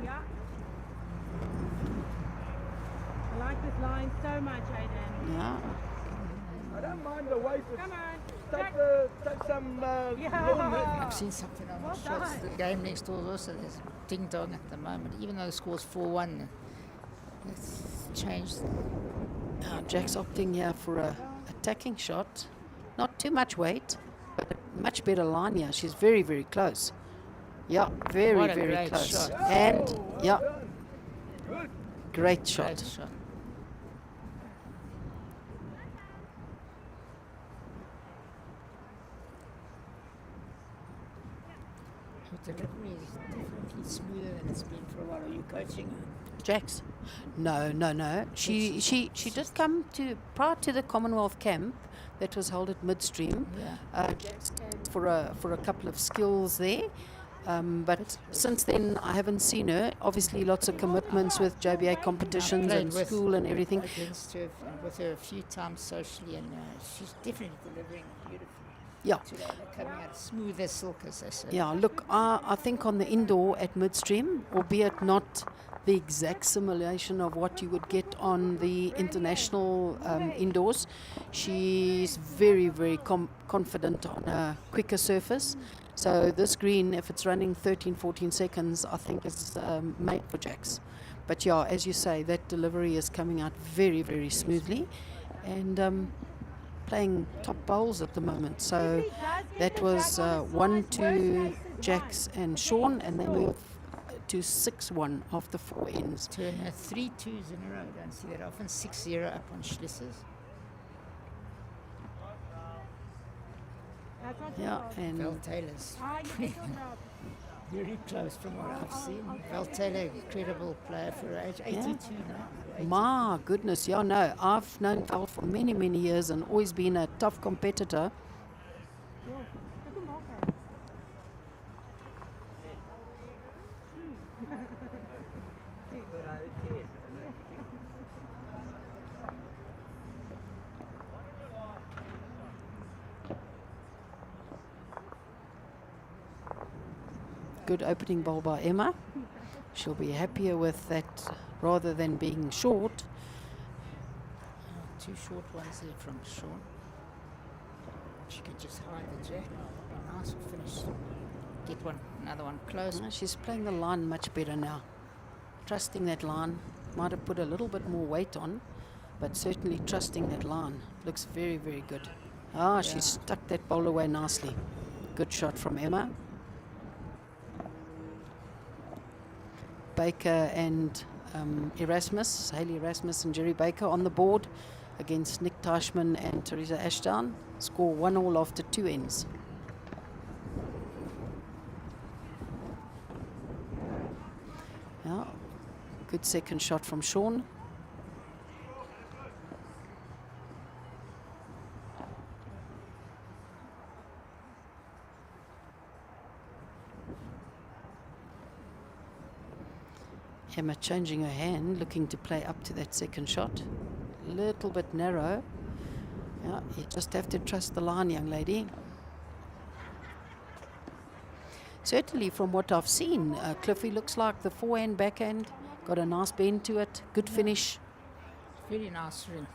Yeah. I like this line so much, Aiden. Yeah. I don't mind the weight. Come on. Take some. Yeah. I've seen something on Well the shots. done. The game next door also there's ding dong at the moment. Even though the score's 4-1, it's changed. Jack's opting here for a attacking shot. Not too much weight, but a much better line here. She's very, very close. Yeah, very, What a very great close. shot. And, yeah, great shot. Great shot. The delivery is definitely smoother than it's been for a while. Are you coaching her? Jax? No. She did come to prior to the Commonwealth camp that was held at Midstream. Yeah. Jax came for a couple of skills there. But since then, I haven't seen her. Obviously, lots of commitments with JBA competitions played and with- school and everything. Against her, with her a few times socially, and she's definitely delivering beautifully. Yeah. Today they're coming out smooth as silk, as they say. Yeah, look, I think on the indoor at Midstream, albeit not the exact simulation of what you would get on the international indoors, she's very, very confident on a quicker surface. So this green, if it's running 13, 14 seconds, I think is made for Jax. But yeah, as you say, that delivery is coming out very, very smoothly. And playing top bowls at the moment. So that was 1-2 Jax and Sean, and they moved to 6-1 off the 4 ends. Turn her 3 2s in a row. Don't see that often. 6-0 up on Schlissers. Yeah, and Val Taylor's very close from what I've seen. Val Taylor, incredible player for her age. 82 now. my goodness, yeah, no, I've known Val for many, many years and always been a tough competitor. good opening bowl by Emma. She'll be happier with that rather than being short. Two short ones there from Sean. She can just hide the jack. Be nice and finish. Get another one close. She's playing the line much better now. Trusting that line. Might have put a little bit more weight on, but certainly trusting that line. Looks very, very good. She stuck that bowl away nicely. Good shot from Emma. Baker and Erasmus, Hayley Erasmus and Jerry Baker on the board against Nick Teichmann and Teresa Ashdown. Score 1-1 after 2 ends. Yeah, good second shot from Sean. Emma changing her hand, looking to play up to that second shot. Little bit narrow. Yeah, you just have to trust the line, young lady. Certainly from what I've seen, Cliffy looks like the forehand, backhand, got a nice bend to it, good finish. Very nice rink.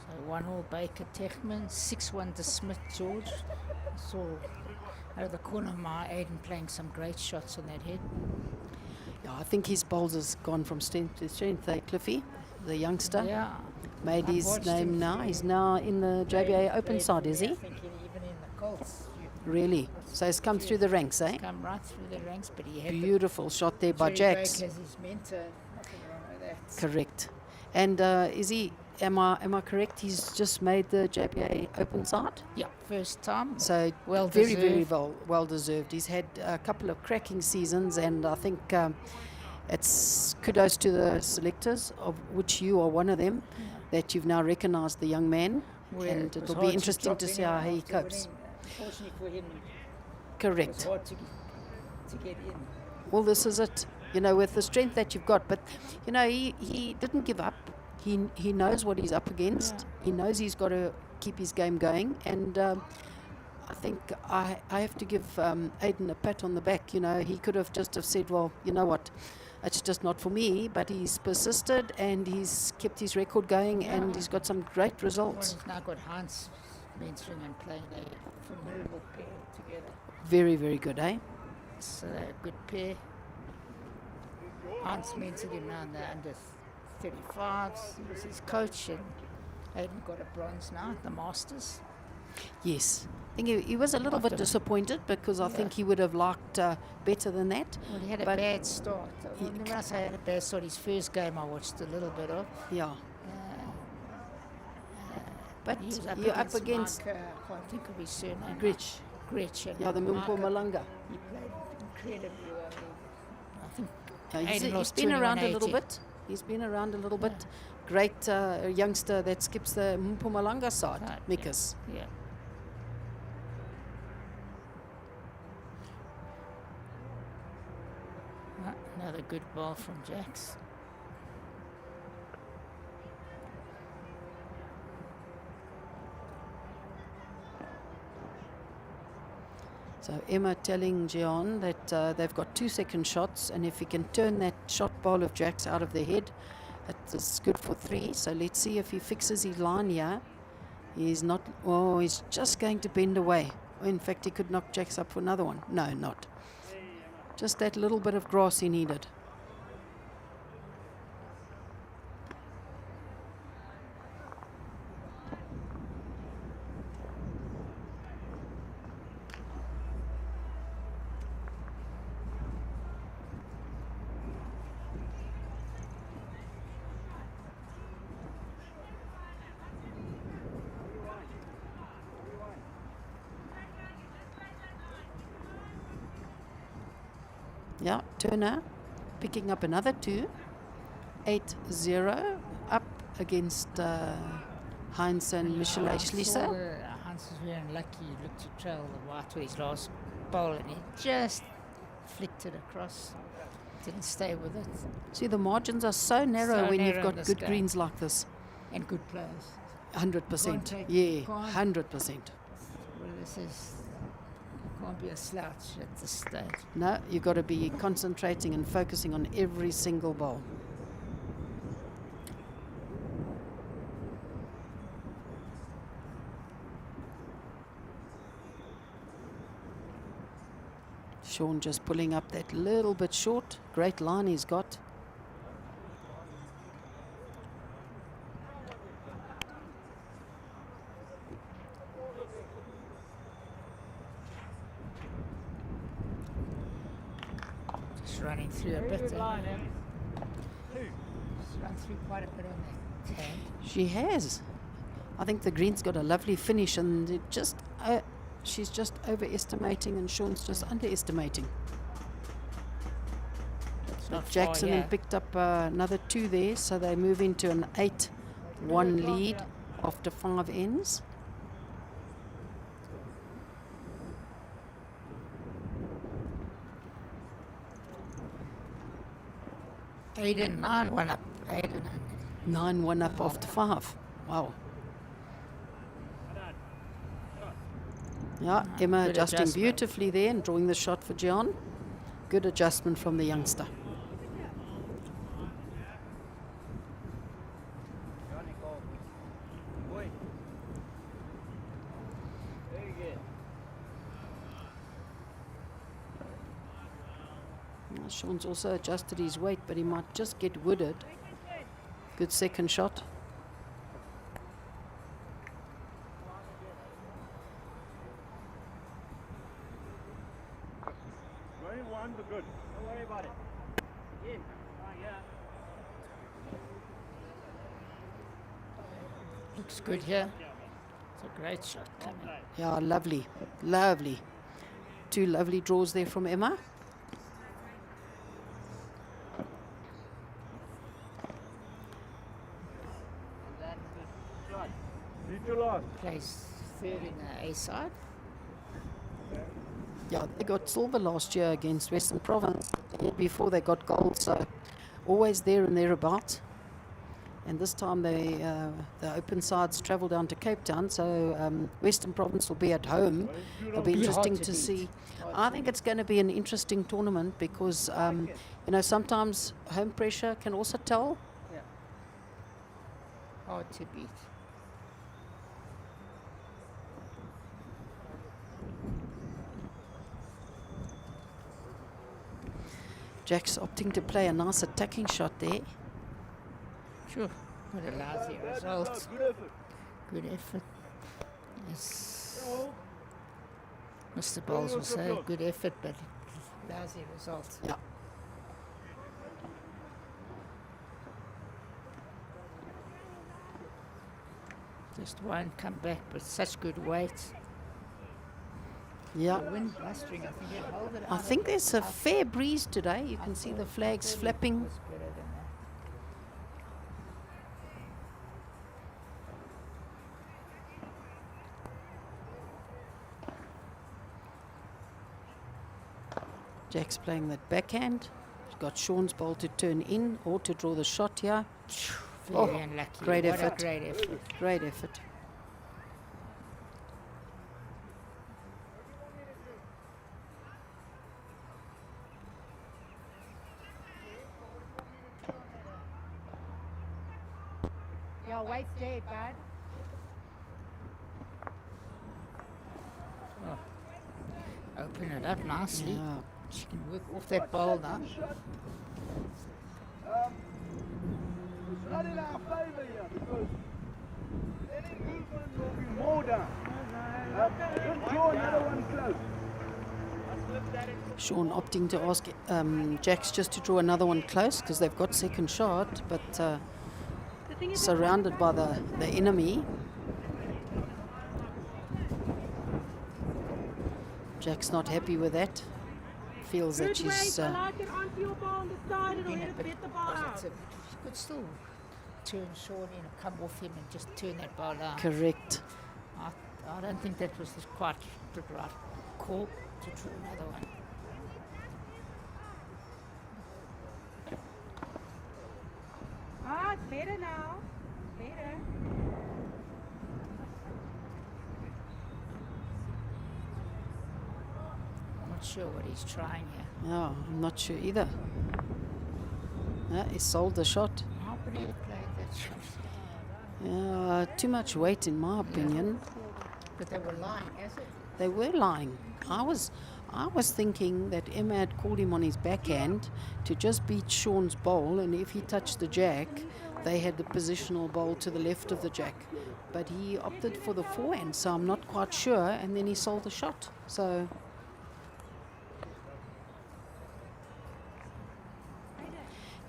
So 1-1 Baker Techman, 6-1 to Smith George. Saw out of the corner of my eye Aiden playing some great shots on that head. Yeah, I think his bowls has gone from strength to strength, Cliffy, the youngster. Yeah. Made I've his watched name him now. play. He's now in the JBA Open side, is he? I think even in the Colts. Really? So he's come through the ranks, eh? Come right through the ranks, but he had Beautiful shot there by Jerry Jax. Baker as his mentor. Nothing wrong with that. Correct. And is he? Am I correct? He's just made the JBA Open side. Yeah, first time. So Well very, very deserved. well deserved. He's had a couple of cracking seasons, and I think it's kudos to the selectors, of which you are one of them, that you've now recognised the young man, Where and it was it'll hard be to interesting drop to in see how he after copes. winning. Unfortunately for him, it was Correct. hard to get in. Well, this is it. You know, with the strength that you've got, but you know, he didn't give up. He knows what he's up against. Yeah. He knows he's got to keep his game going, and I think I have to give Aiden a pat on the back. You know, he could have just have said, well, you know what, it's just not for me, but he's persisted and he's kept his record going, and he's got some great Well, results. he's now got Hans mentoring and playing a formidable pair together. Very, very good, eh? So they're a good pair. Hans mentored him now in the under 35s. He was his coach, and Aiden got a bronze now at the Masters. Yes. I think he was a little bit After- disappointed, because I think he would have liked better than that. Well, he had a But bad start. When I say he had a bad start, his first game I watched a little bit of. Yeah. But He was you're up against Mike, I can't think of his surname. Gretsch. Gretsch. and Yeah, the Mike, Mumpo Malanga. He played incredibly well. I think He's Aiden lost been around a 21-18. little bit. He's been around a little bit. Great youngster that skips the Mpumalanga side, Right, Mikas. yeah. Another good ball from Jax. So Emma telling Gian that they've got 2 second shots, and if he can turn that shot ball of Jax out of the head, it's good for 3. So let's see if he fixes his line here. He's not, oh, he's just going to bend away. In fact, he could knock Jax up for another one. No, not. Just that little bit of grass he needed. Yeah, Turner picking up another 2. 8-0 up against Heinz and Michele Schlieser. Hans was very unlucky. He looked to trail the white with his last bowl, and he just flicked it across. didn't stay with it. See, the margins are so narrow So when you've narrow in got this good game. greens like this. And good players. 100%. take- Yeah, can't- 100%. Well, this is can't be a slouch at this stage. No, you've got to be concentrating and focusing on every single ball. Sean just pulling up that little bit short. Great line he's got. Just running through a bit. She's run through quite a bit on that hand. She has. I think the green's got a lovely finish, and it just she's just overestimating, and Sean's just underestimating. It's not Jackson far, then picked up another 2 there, so they move into an 8-1 lead after 5 ends. Aiden 9-1 up. Aiden. 9-1 up after 5. Wow. Yeah, Emma good adjusting adjustment. beautifully there and drawing the shot for Gian. Good adjustment from the youngster. Well, Sean's also adjusted his weight, but he might just get wooded. Good second shot. Going one, but good. Don't worry about it. In. Looks good here. It's a great shot coming. Yeah, lovely, lovely. 2 lovely draws there from Emma. Lead to lost. Plays third in the A side. Yeah, they got silver last year against Western Province. The year before they got gold, so always there and thereabouts. And this time the open sides travel down to Cape Town, so Western Province will be at home. It'll be Be hard interesting to to beat. see. I think it's going to be an interesting tournament because, sometimes home pressure can also tell. Hard to beat. Jack's opting to play a nice attacking shot there. Sure. But a lousy result. Good effort. Yes. Mr. Bowles will say good effort, but lousy result. Yeah. Just won't come back, but such good weight. Yeah. The wind blustering, I think it held it I out think of- there's a fair breeze today. You can see the flags flapping. was better than that. Jack's playing that backhand. He's got Sean's ball to turn in or to draw the shot here. Very unlucky. great What effort. A great effort. Great effort. Yeah, wait there, bud. Open it up nicely. Yeah. She can work off that ball now. It's not in our favour here because any movement will be more down. Just draw another one close. Sean opting to ask Jack's just to draw another one close because they've got second shot, but surrounded by the enemy. Jack's not happy with that. Feels that she's Been a bit positive. She could still turn Sean in, come off him and just turn that ball out. correct. I don't think that was quite the right call to draw another one. Better now. Better. I'm not sure what he's trying here. No, I'm not sure either. He sold the shot. How could he have played that shot? Too much weight, in my opinion. But they were lying, is it? They were lying. I was thinking that Emma had called him on his backhand to just beat Sean's bowl, and if he touched the jack, they had the positional bowl to the left of the jack. But he opted for the forehand, so I'm not quite sure, and then he sold the shot. So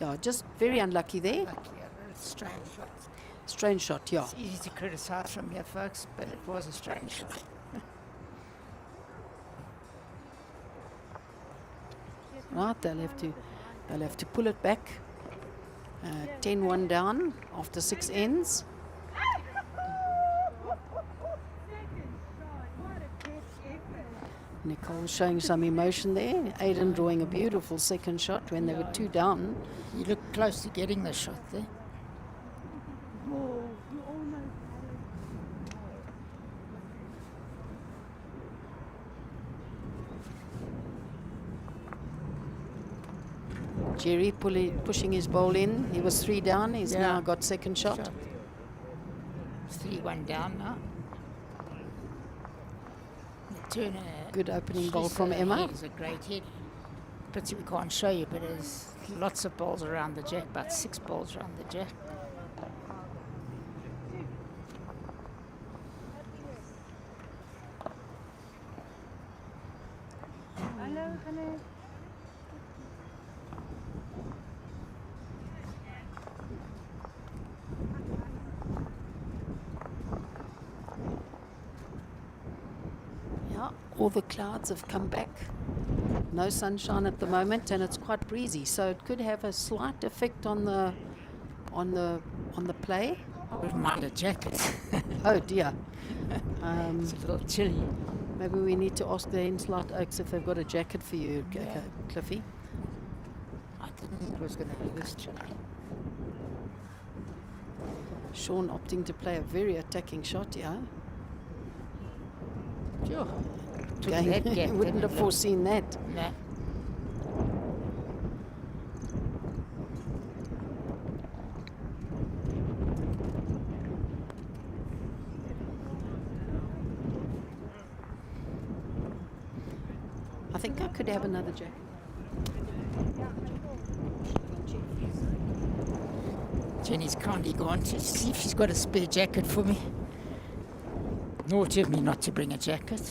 yeah, just very unlucky there. Lucky, a very strange shot. Strange shot, yeah. It's easy to criticise from here, folks, but it was a strange shot. Right, they'll have to pull it back. 10-1 down after 6 ends. Nicole showing some emotion there. Aiden drawing a beautiful second shot when they were 2 down. You look close to getting the shot there. Jerry pushing his bowl in. He was 3 down. He's now got second shot. 3-1 down now. Turner. Good opening bowl from Emma. It's a great hit. Pity we can't show you, but there's lots of balls around the jack, about 6 balls around the jack. Yeah, all the clouds have come back. No sunshine at the moment, and it's quite breezy, so it could have a slight effect on the play. I wouldn't mind a jacket. Oh dear. It's a little chilly. Maybe we need to ask the Enslight Oaks if they've got a jacket for you, Cliffy. I didn't think it was going to be this chilly. Sean opting to play a very attacking shot, yeah. Sure. Wouldn't have foreseen that. No. I think I could have another jacket. Jenny's kindly gone to see if she's got a spare jacket for me. Naughty of me not to bring a jacket.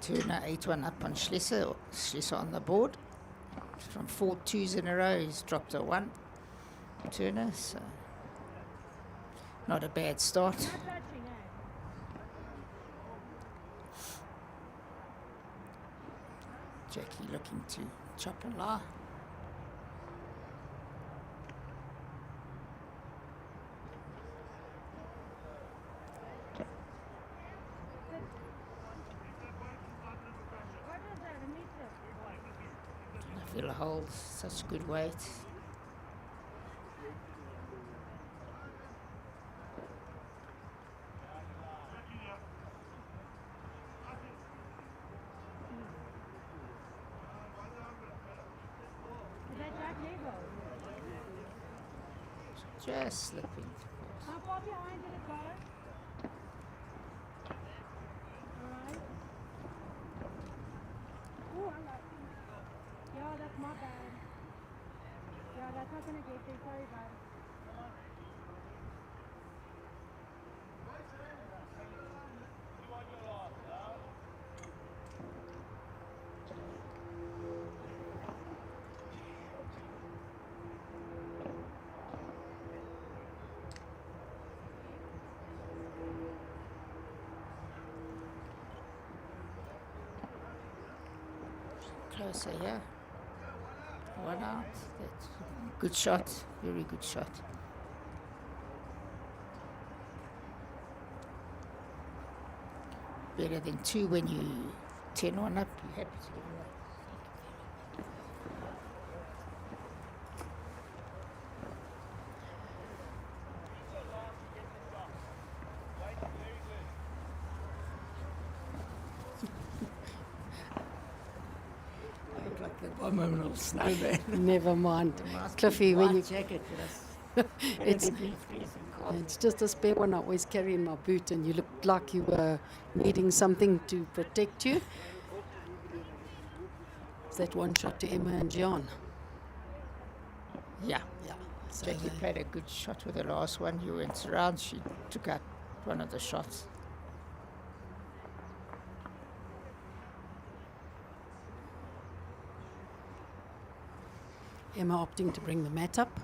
Turner 8-1 up on Schlesser. Schlesser on the board. From 4 2s in a row, he's dropped a 1. Turner, so not a bad start. Jackie looking to chop a lie. I feel it holds such good weight. Just slipping. How far behind did it go? Alright. Oh, I like it. Yeah, that's my bad. Yeah, that's not gonna get there. Sorry, bud. Closer here. 1-1. one out. That's good shot, very good shot. Better than 2 when you 10-1 up. You're happy to give it away. I look like the abominable snowman. Never mind. Nice Cliffy, big when white you jacket with us. It's- It'd be freezing cold. It's just a spare one I always carry in my boot, and you looked like you were needing something to protect you. Is that one shot to Emma and Gian? Yeah. Yeah. So Jackie they- played a good shot with the last one. You went around, she took out one of the shots. Emma opting to bring the mat up,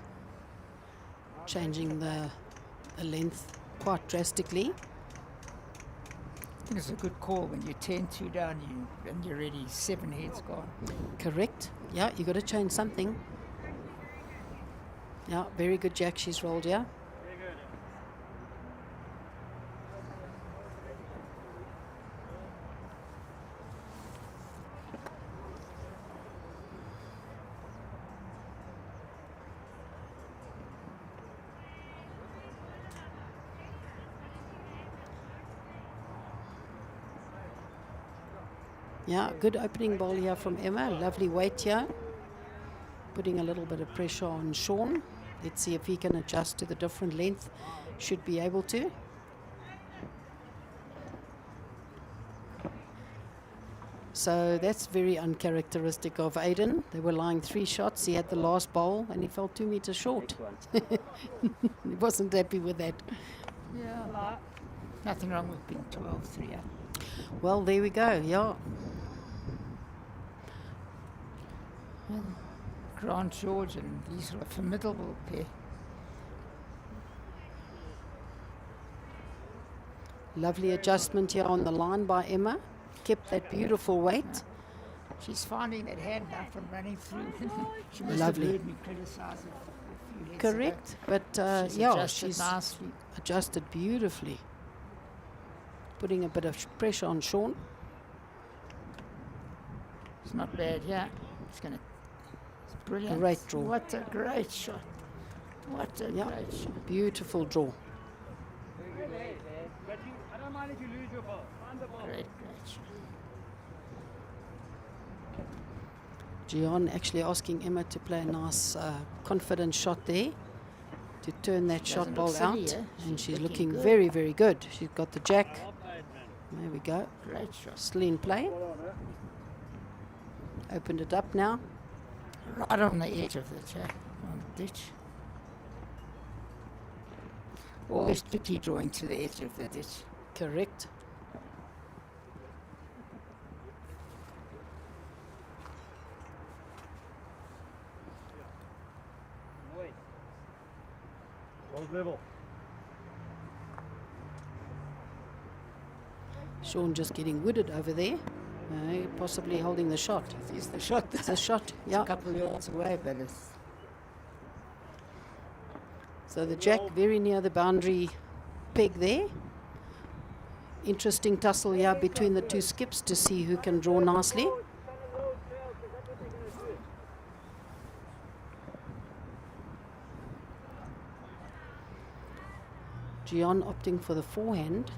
changing the length quite drastically. I think it's a good call when you 10-2 down and you're already 7 heads gone. Correct. Yeah, you got to change something. Yeah, very good jack she's rolled, yeah. Yeah, good opening ball here from Emma. Lovely weight here. Putting a little bit of pressure on Sean. Let's see if he can adjust to the different length. Should be able to. So that's very uncharacteristic of Aiden. They were lying 3 shots. He had the last bowl and he fell 2 meters short. Next one. He wasn't happy with that. Yeah. Nothing wrong with being 12-3 up. Well, there we go. Yeah. Grant George and these are a formidable pair. Lovely adjustment here on the line by Emma. Kept that beautiful weight. She's finding that hand now from running through. She must Lovely. have heard me criticise it a few heads Correct. But ago. She's yeah, adjusted she's nicely. adjusted beautifully. Putting a bit of pressure on Sean. It's not bad, yeah. It's brilliant. Great draw. What a great shot. What a Yeah. great shot. Beautiful draw. Great shot. Gian actually asking Emma to play a nice, confident shot there to turn that shot Doesn't ball look out. silly, eh? And She's she's looking looking good. very, very good. She's got the jack. There we go. Great shot. Still in play. Opened it up now. Right on the edge of the jack, on the ditch. Always tricky drawing to the edge of the ditch. Correct. Level. Sean just getting wooded over there. Possibly holding the shot. It's the shot. It's a shot. A Yeah. couple of yards away, but it's So the jack very near the boundary peg there. Interesting tussle here between the two skips to see who can draw nicely. Gian opting for the forehand.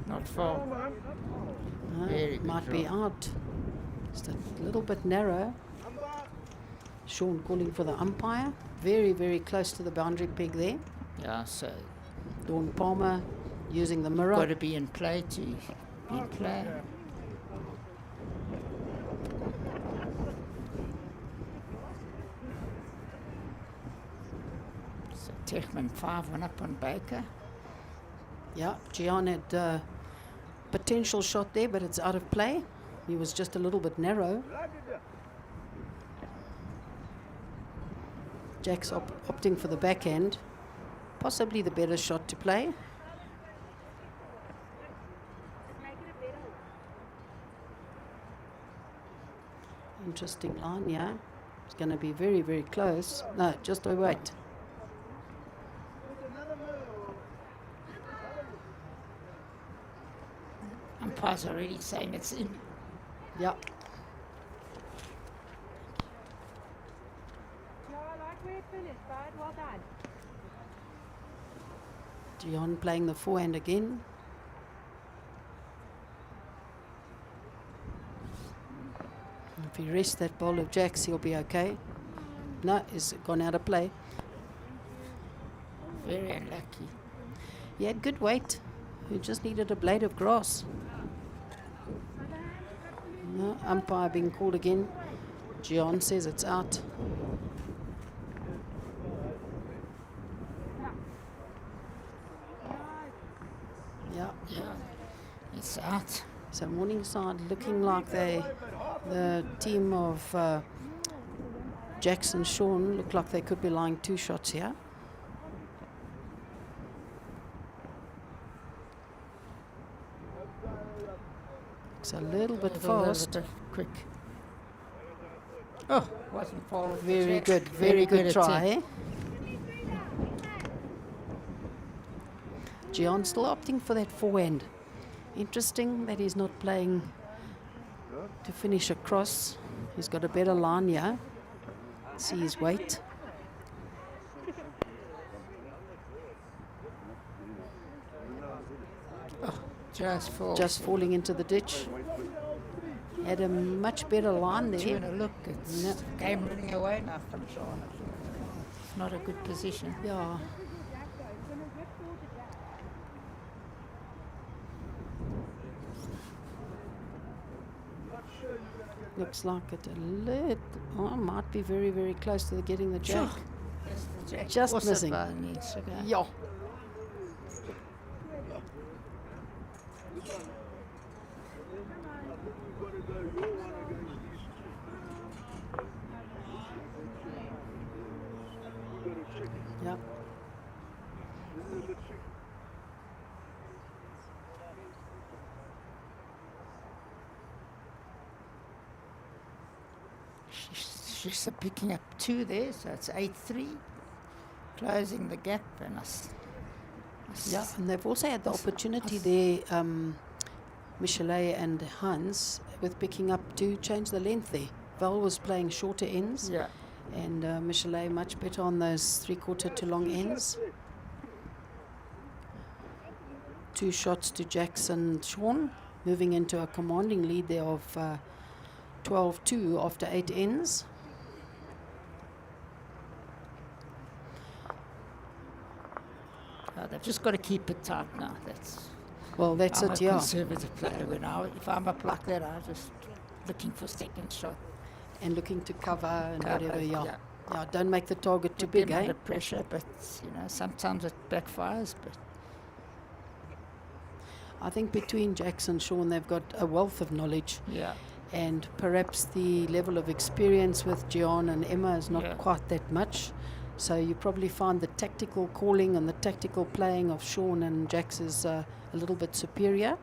not far. Very good Might be draw. out. Just a little bit narrow. Sean calling for the umpire. Very, very close to the boundary peg there. Yeah, so Dawn Palmer using the mirror. got to be in play to be in play. So Techman 5-1 up on Baker. Yeah, Gian had potential shot there, but it's out of play. He was just a little bit narrow. Jack's opting for the backhand. Possibly the better shot to play. Interesting line, yeah. It's going to be very, very close. No, just a wait. Umpire's already saying it's in. Yeah. Dion playing the forehand again. If he rests that ball of jacks, he'll be okay. No, he's gone out of play. Very unlucky. He had good weight. He just needed a blade of grass. No, umpire being called again. Gian says it's out. Yeah. It's out. So Morningside looking like the team of Jackson Sean look like they could be lying 2 shots here. It's a little bit fast. Quick. Oh, wasn't far. Very good, very good try. Eh? Gian still opting for that forehand. Interesting that he's not playing to finish across. He's got a better line here. See his weight. Just falling into the ditch. Had a much better line there. Having a look, it's game running away now from Sean. It's not a good position. Yeah. Looks like it a little. Oh, might be very, very close to getting the jack. Yes, the jack. Just Also missing. needs to go. Yeah. Yep. She's picking up 2 there, so it's 8-3. Closing the gap, and Yeah, and they've also had the opportunity there, Michelet and Hans, with picking up to change the length there. Val was playing shorter ends, yeah. and Michelet much better on those 3/4 to long ends. 2 shots to Jackson Sean, moving into a commanding lead there of 12-2 after 8 ends. They've just got to keep it tight now. Well, that's I'm it, a yeah. conservative player. If I'm up like that, I'm just looking for second shot. And looking to cover and Cover, whatever, yeah. yeah. Yeah, don't make the target too Put big, them eh? under pressure, but sometimes it backfires. But I think between Jackson and Sean, they've got a wealth of knowledge. yeah, And perhaps the level of experience with Gian and Emma is not Yeah. quite that much. So you probably find the tactical calling and the tactical playing of Sean and Jax is a little bit superior.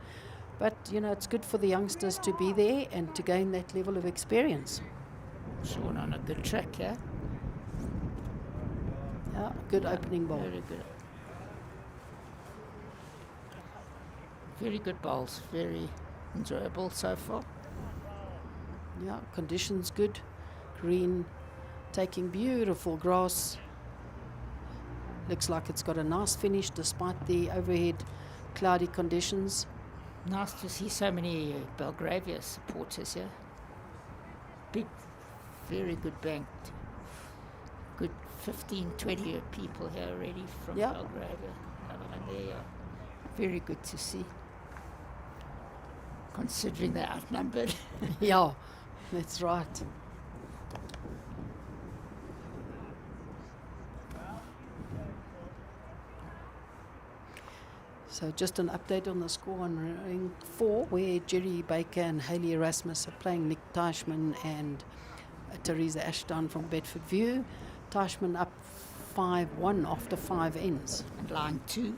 But, it's good for the youngsters to be there and to gain that level of experience. Sean on a good track, yeah. Yeah, good opening ball. Very good. Very good bowls. Very enjoyable so far. Yeah, conditions good. Green, taking beautiful grass. Looks like it's got a nice finish despite the overhead cloudy conditions. Nice to see so many Belgravia supporters here. Big, very good bank. Good 15, 20 people here already from Yeah. Belgravia. And they are very good to see. Considering they're outnumbered. Yeah, that's right. So just an update on the score on ring 4, where Jerry Baker and Hayley Erasmus are playing Nick Teichman and Teresa Ashdown from Bedford View. Teichman up 5-1 after 5 ends. And line 2.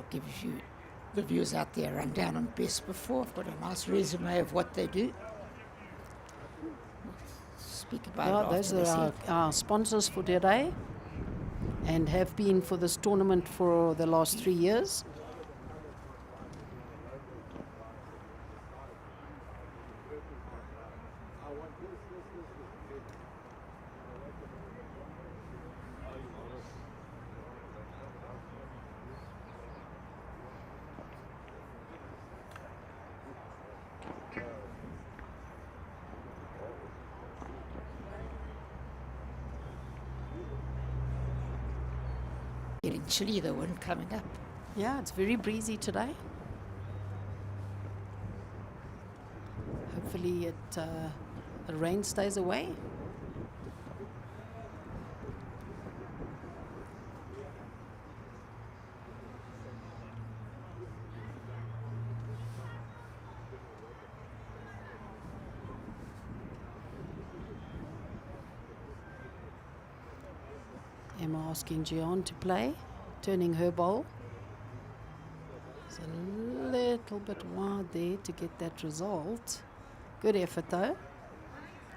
I'll give you, the viewers out there, a rundown on Best Before. I've got a nice resume of what they do. Speak about Yeah, it those after are this our sponsors for today and have been for this tournament for the last 3 years. Getting chilly, the wind coming up. Yeah, it's very breezy today. Hopefully the rain stays away. Emma asking Gian to play, turning her ball. It's a little bit wide there to get that result. Good effort though.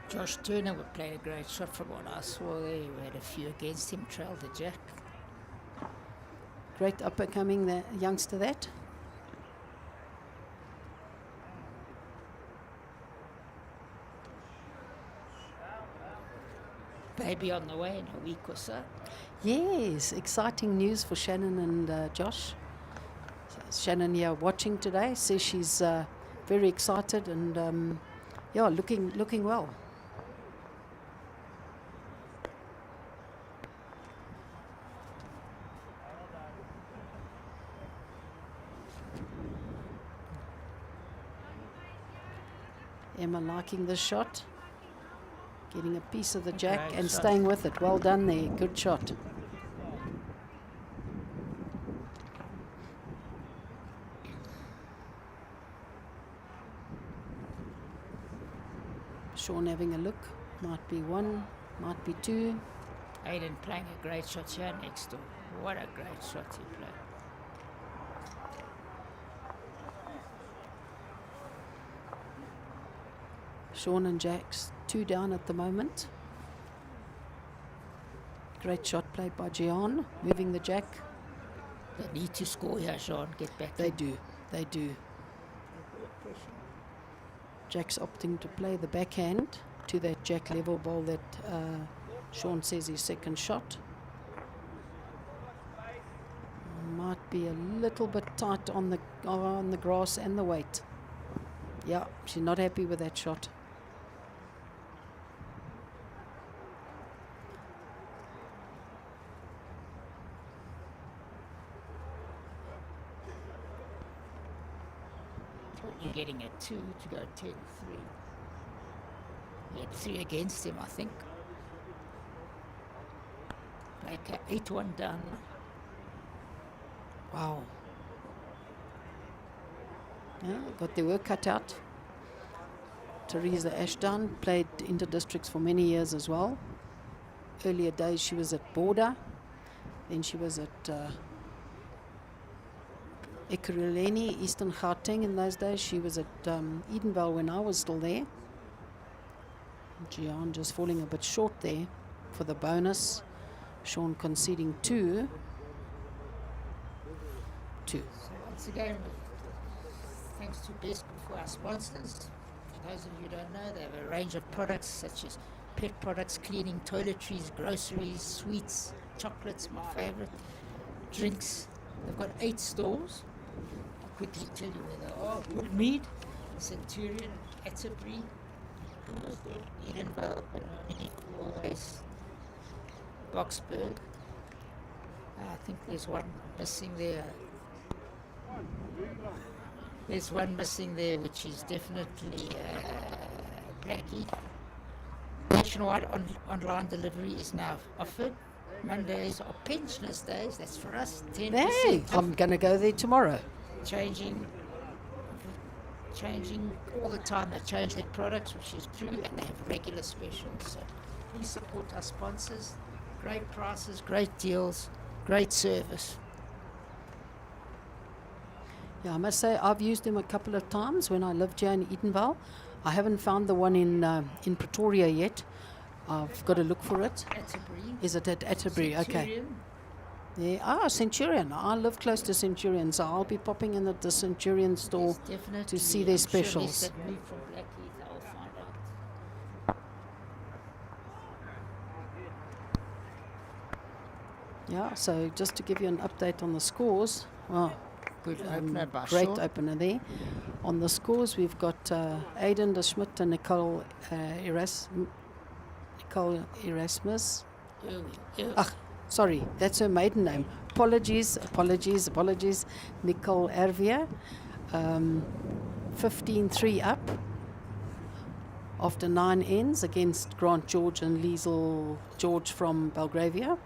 Josh Turner would play a great shot from what I saw there. We had a few against him, trailed the jack. Great up-and-coming the youngster that. Baby on the way in a week or so. Yes, exciting news for Shannon and Josh. Shannon here watching today says she's very excited and yeah, looking well. Emma liking this shot, getting a piece of the jack Great and shot. staying with it. Well done there, good shot. Sean having a look, might be one, might be two. Aiden playing a great shot here next door. What a great shot he played. Sean and Jack's 2 down at the moment. Great shot played by Gian, moving the jack. They need to score here, Sean. Get back. They do. Jack's opting to play the backhand to that jack level ball that Sean says his second shot. Might be a little bit tight on the grass and the weight. Yeah, she's not happy with that shot. You're getting a 2 to go 10-3. He had 3 against him, I think. Like 8-1 down. Wow. Yeah, got their work cut out. Teresa Ashdown played inter-districts for many years as well. Earlier days she was at Border. Then she was at Ekurhuleni, Eastern Gauteng in those days. She was at Edenvale when I was still there. Gian just falling a bit short there for the bonus. Sean conceding 2. So once again, thanks to Best Before our sponsors. For those of you who don't know, they have a range of products such as pet products, cleaning, toiletries, groceries, sweets, chocolates, my favorite, drinks. They've got 8 stores. I'll quickly tell you where they are. Woodmead, Centurion, Atterbury, Edenvale, always Boxburg. I think there's one missing there. There's one missing there, which is definitely Blackie. Nationwide online delivery is now offered. Mondays are pensioners' days. That's for us. 10% Hey, off. I'm going to go there tomorrow. Changing all the time. They change their products, which is true, and they have regular specials. So please support our sponsors. Great prices, great deals, great service. Yeah, I must say I've used them a couple of times when I lived here in Edenvale. I haven't found the one in Pretoria yet. I've got to look for it. Atterbury. Is it at Atterbury? Okay. Centurion. Yeah. Centurion. I live close to Centurion, so I'll be popping in at the Centurion store Yes, definitely. to see their I'm sure specials. there's that move from Blackheath. I'll find out. Yeah, so just to give you an update on the scores. Well, Good opener by great Shaw. opener there. On the scores, we've got Aiden de Schmidt and Nicole Erasmus. Sorry, that's her maiden name. Apologies. Nicole Ervia, 15-3 up after 9 ends against Grant George and Liesel George from Belgravia.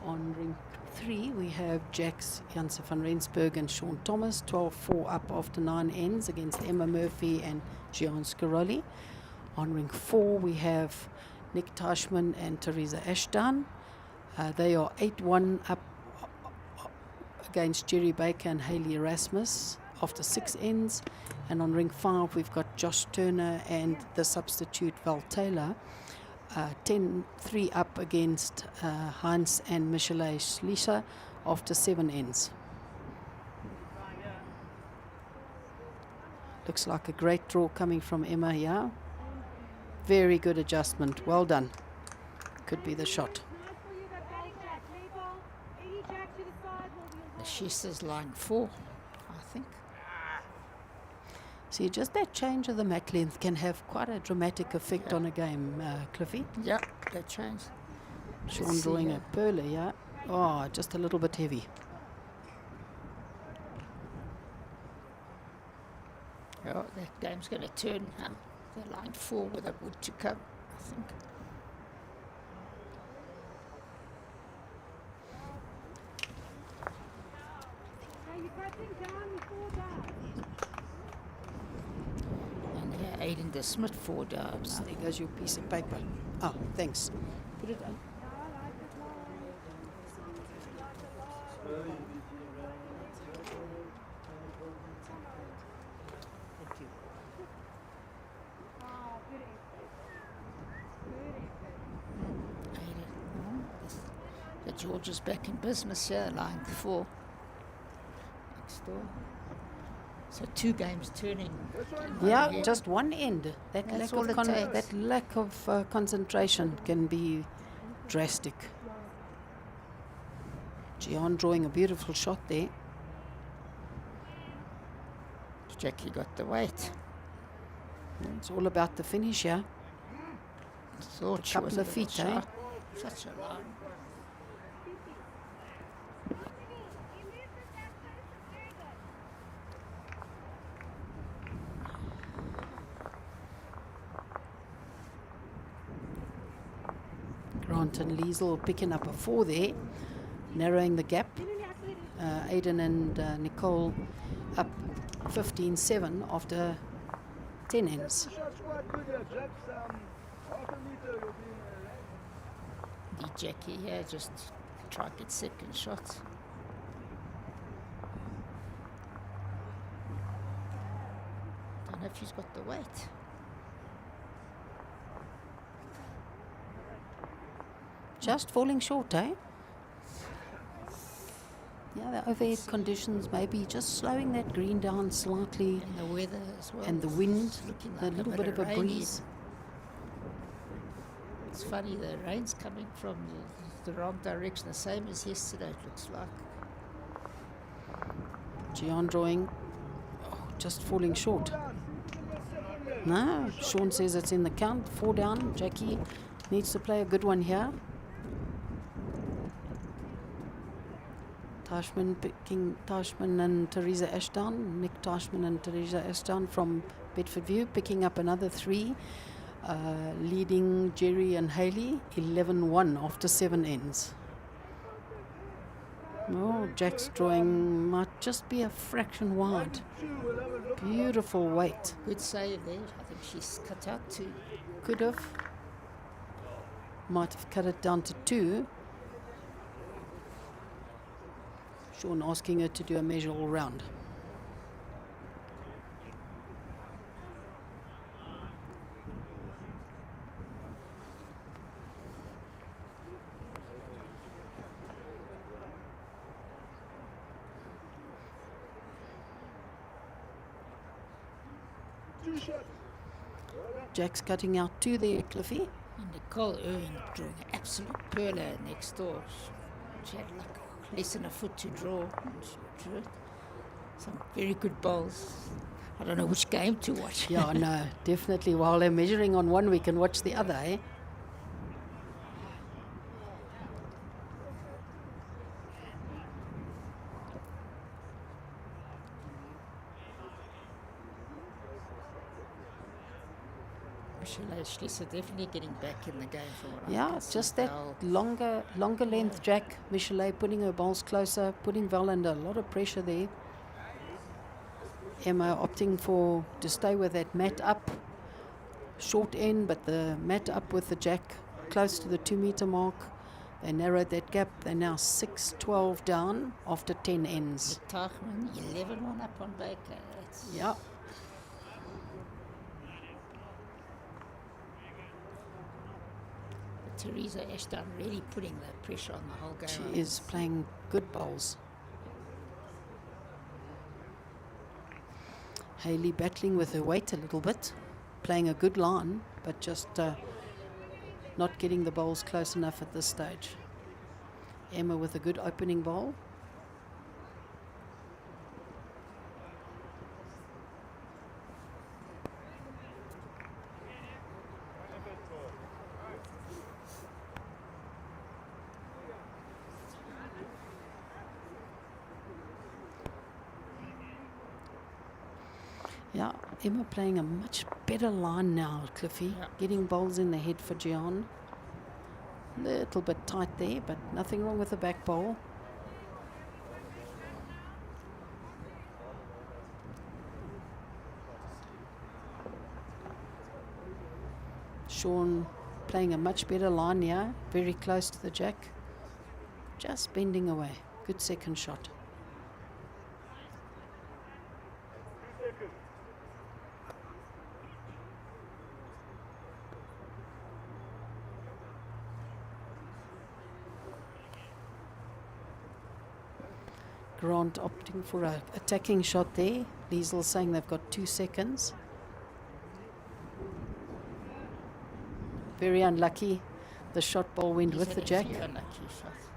On ring 3, we have Jax Janse van Rensburg and Sean Thomas, 12-4 up after 9 ends against Emma Murphy and Gian Scaroli. On ring 4, we have Nick Teichmann and Teresa Ashton. They are 8-1 up against Jerry Baker and Hayley Erasmus after 6 ends. And on ring 5, we've got Josh Turner and the substitute Val Taylor, 10-3 up against Heinz and Michele Schlieser after 7 ends. Looks like a great draw coming from Emma here. Very good adjustment. Well done. Could be the shot. The Schiester's line 4, I think. See, just that change of the mat length can have quite a dramatic effect on a game, Cliffy. Yeah, that change. Sean see drawing here. a pearler, yeah. Oh, just a little bit heavy. Oh, that game's going to turn the line 4 with a wood to come, I think. And here, Aiden de Smith 4 dives. There goes your piece of paper. Oh, thanks. Put it on. Thank you. The George is back in business here, line 4. Next door. So 2 games turning. Yeah, Here. just one end. That That's lack all of it takes. that lack of concentration can be drastic. Gian drawing a beautiful shot there. Jackie got the weight. It's all about the finish, yeah. Thought she couple was a of little feet, eh? shy. Such a line. Grant and Liesel picking up a 4 there, narrowing the gap. Aiden and Nicole up 15-7 after 10 ends. The Jackie here just tried to get second shots. Don't know if she's got the weight. Just falling short, eh? Yeah, the overhead conditions maybe just slowing that green down slightly, And the weather as well. and the wind, It's looking a like little bit of a rain breeze. It's funny, the rain's coming from the wrong direction, the same as yesterday, it looks like. Gian drawing, just falling short. No, Sean says it's in the count, 4 down. Jackie needs to play a good one here. Teichmann and Teresa Ashton. Nick Teichmann and Teresa Ashton from Bedford View picking up another 3. Leading Jerry and Hayley 11-1 after 7 ends. Oh, Jack's drawing might just be a fraction wide. Beautiful weight. Good save there. I think she's cut out 2. Could have. Might have cut it down to 2. Sean asking her to do a measure all round. Jack's cutting out two there, Cliffy. And Nicole Irwin drawing an absolute perler next door. She had like less than a foot to draw. And she drew it. Some very good bowls. I don't know which game to watch. Yeah, no, definitely. While they're measuring on one, we can watch the other, eh? Michelle Schlesser definitely getting back in the game from what I Yeah, can see. just that Val, longer length Jack. Michelet putting her bowls closer, putting Val under a lot of pressure there. Emma opting to stay with that mat up. Short end, but the mat up with the Jack close to the 2 meter mark. They narrowed that gap. They're now 6-12 down after 10 ends. Teichmann, 11-1 up on Baker. That's Yeah. Teresa Ashton really putting the pressure on the whole game. She is playing good bowls. Hayley battling with her weight a little bit, playing a good line, but just not getting the bowls close enough at this stage. Emma with a good opening bowl. Yeah, Emma playing a much better line now, Cliffy. Yeah. Getting bowls in the head for Gian. Little bit tight there, but nothing wrong with the back bowl. Sean playing a much better line here, very close to the Jack. Just bending away. Good second shot. Grant opting for a attacking shot there. Liesel saying they've got 2 seconds. Very unlucky. The shot ball went He's with had the a Jack. few unlucky shots.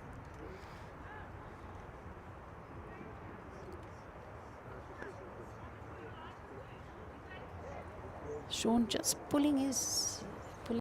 Sean just pulling his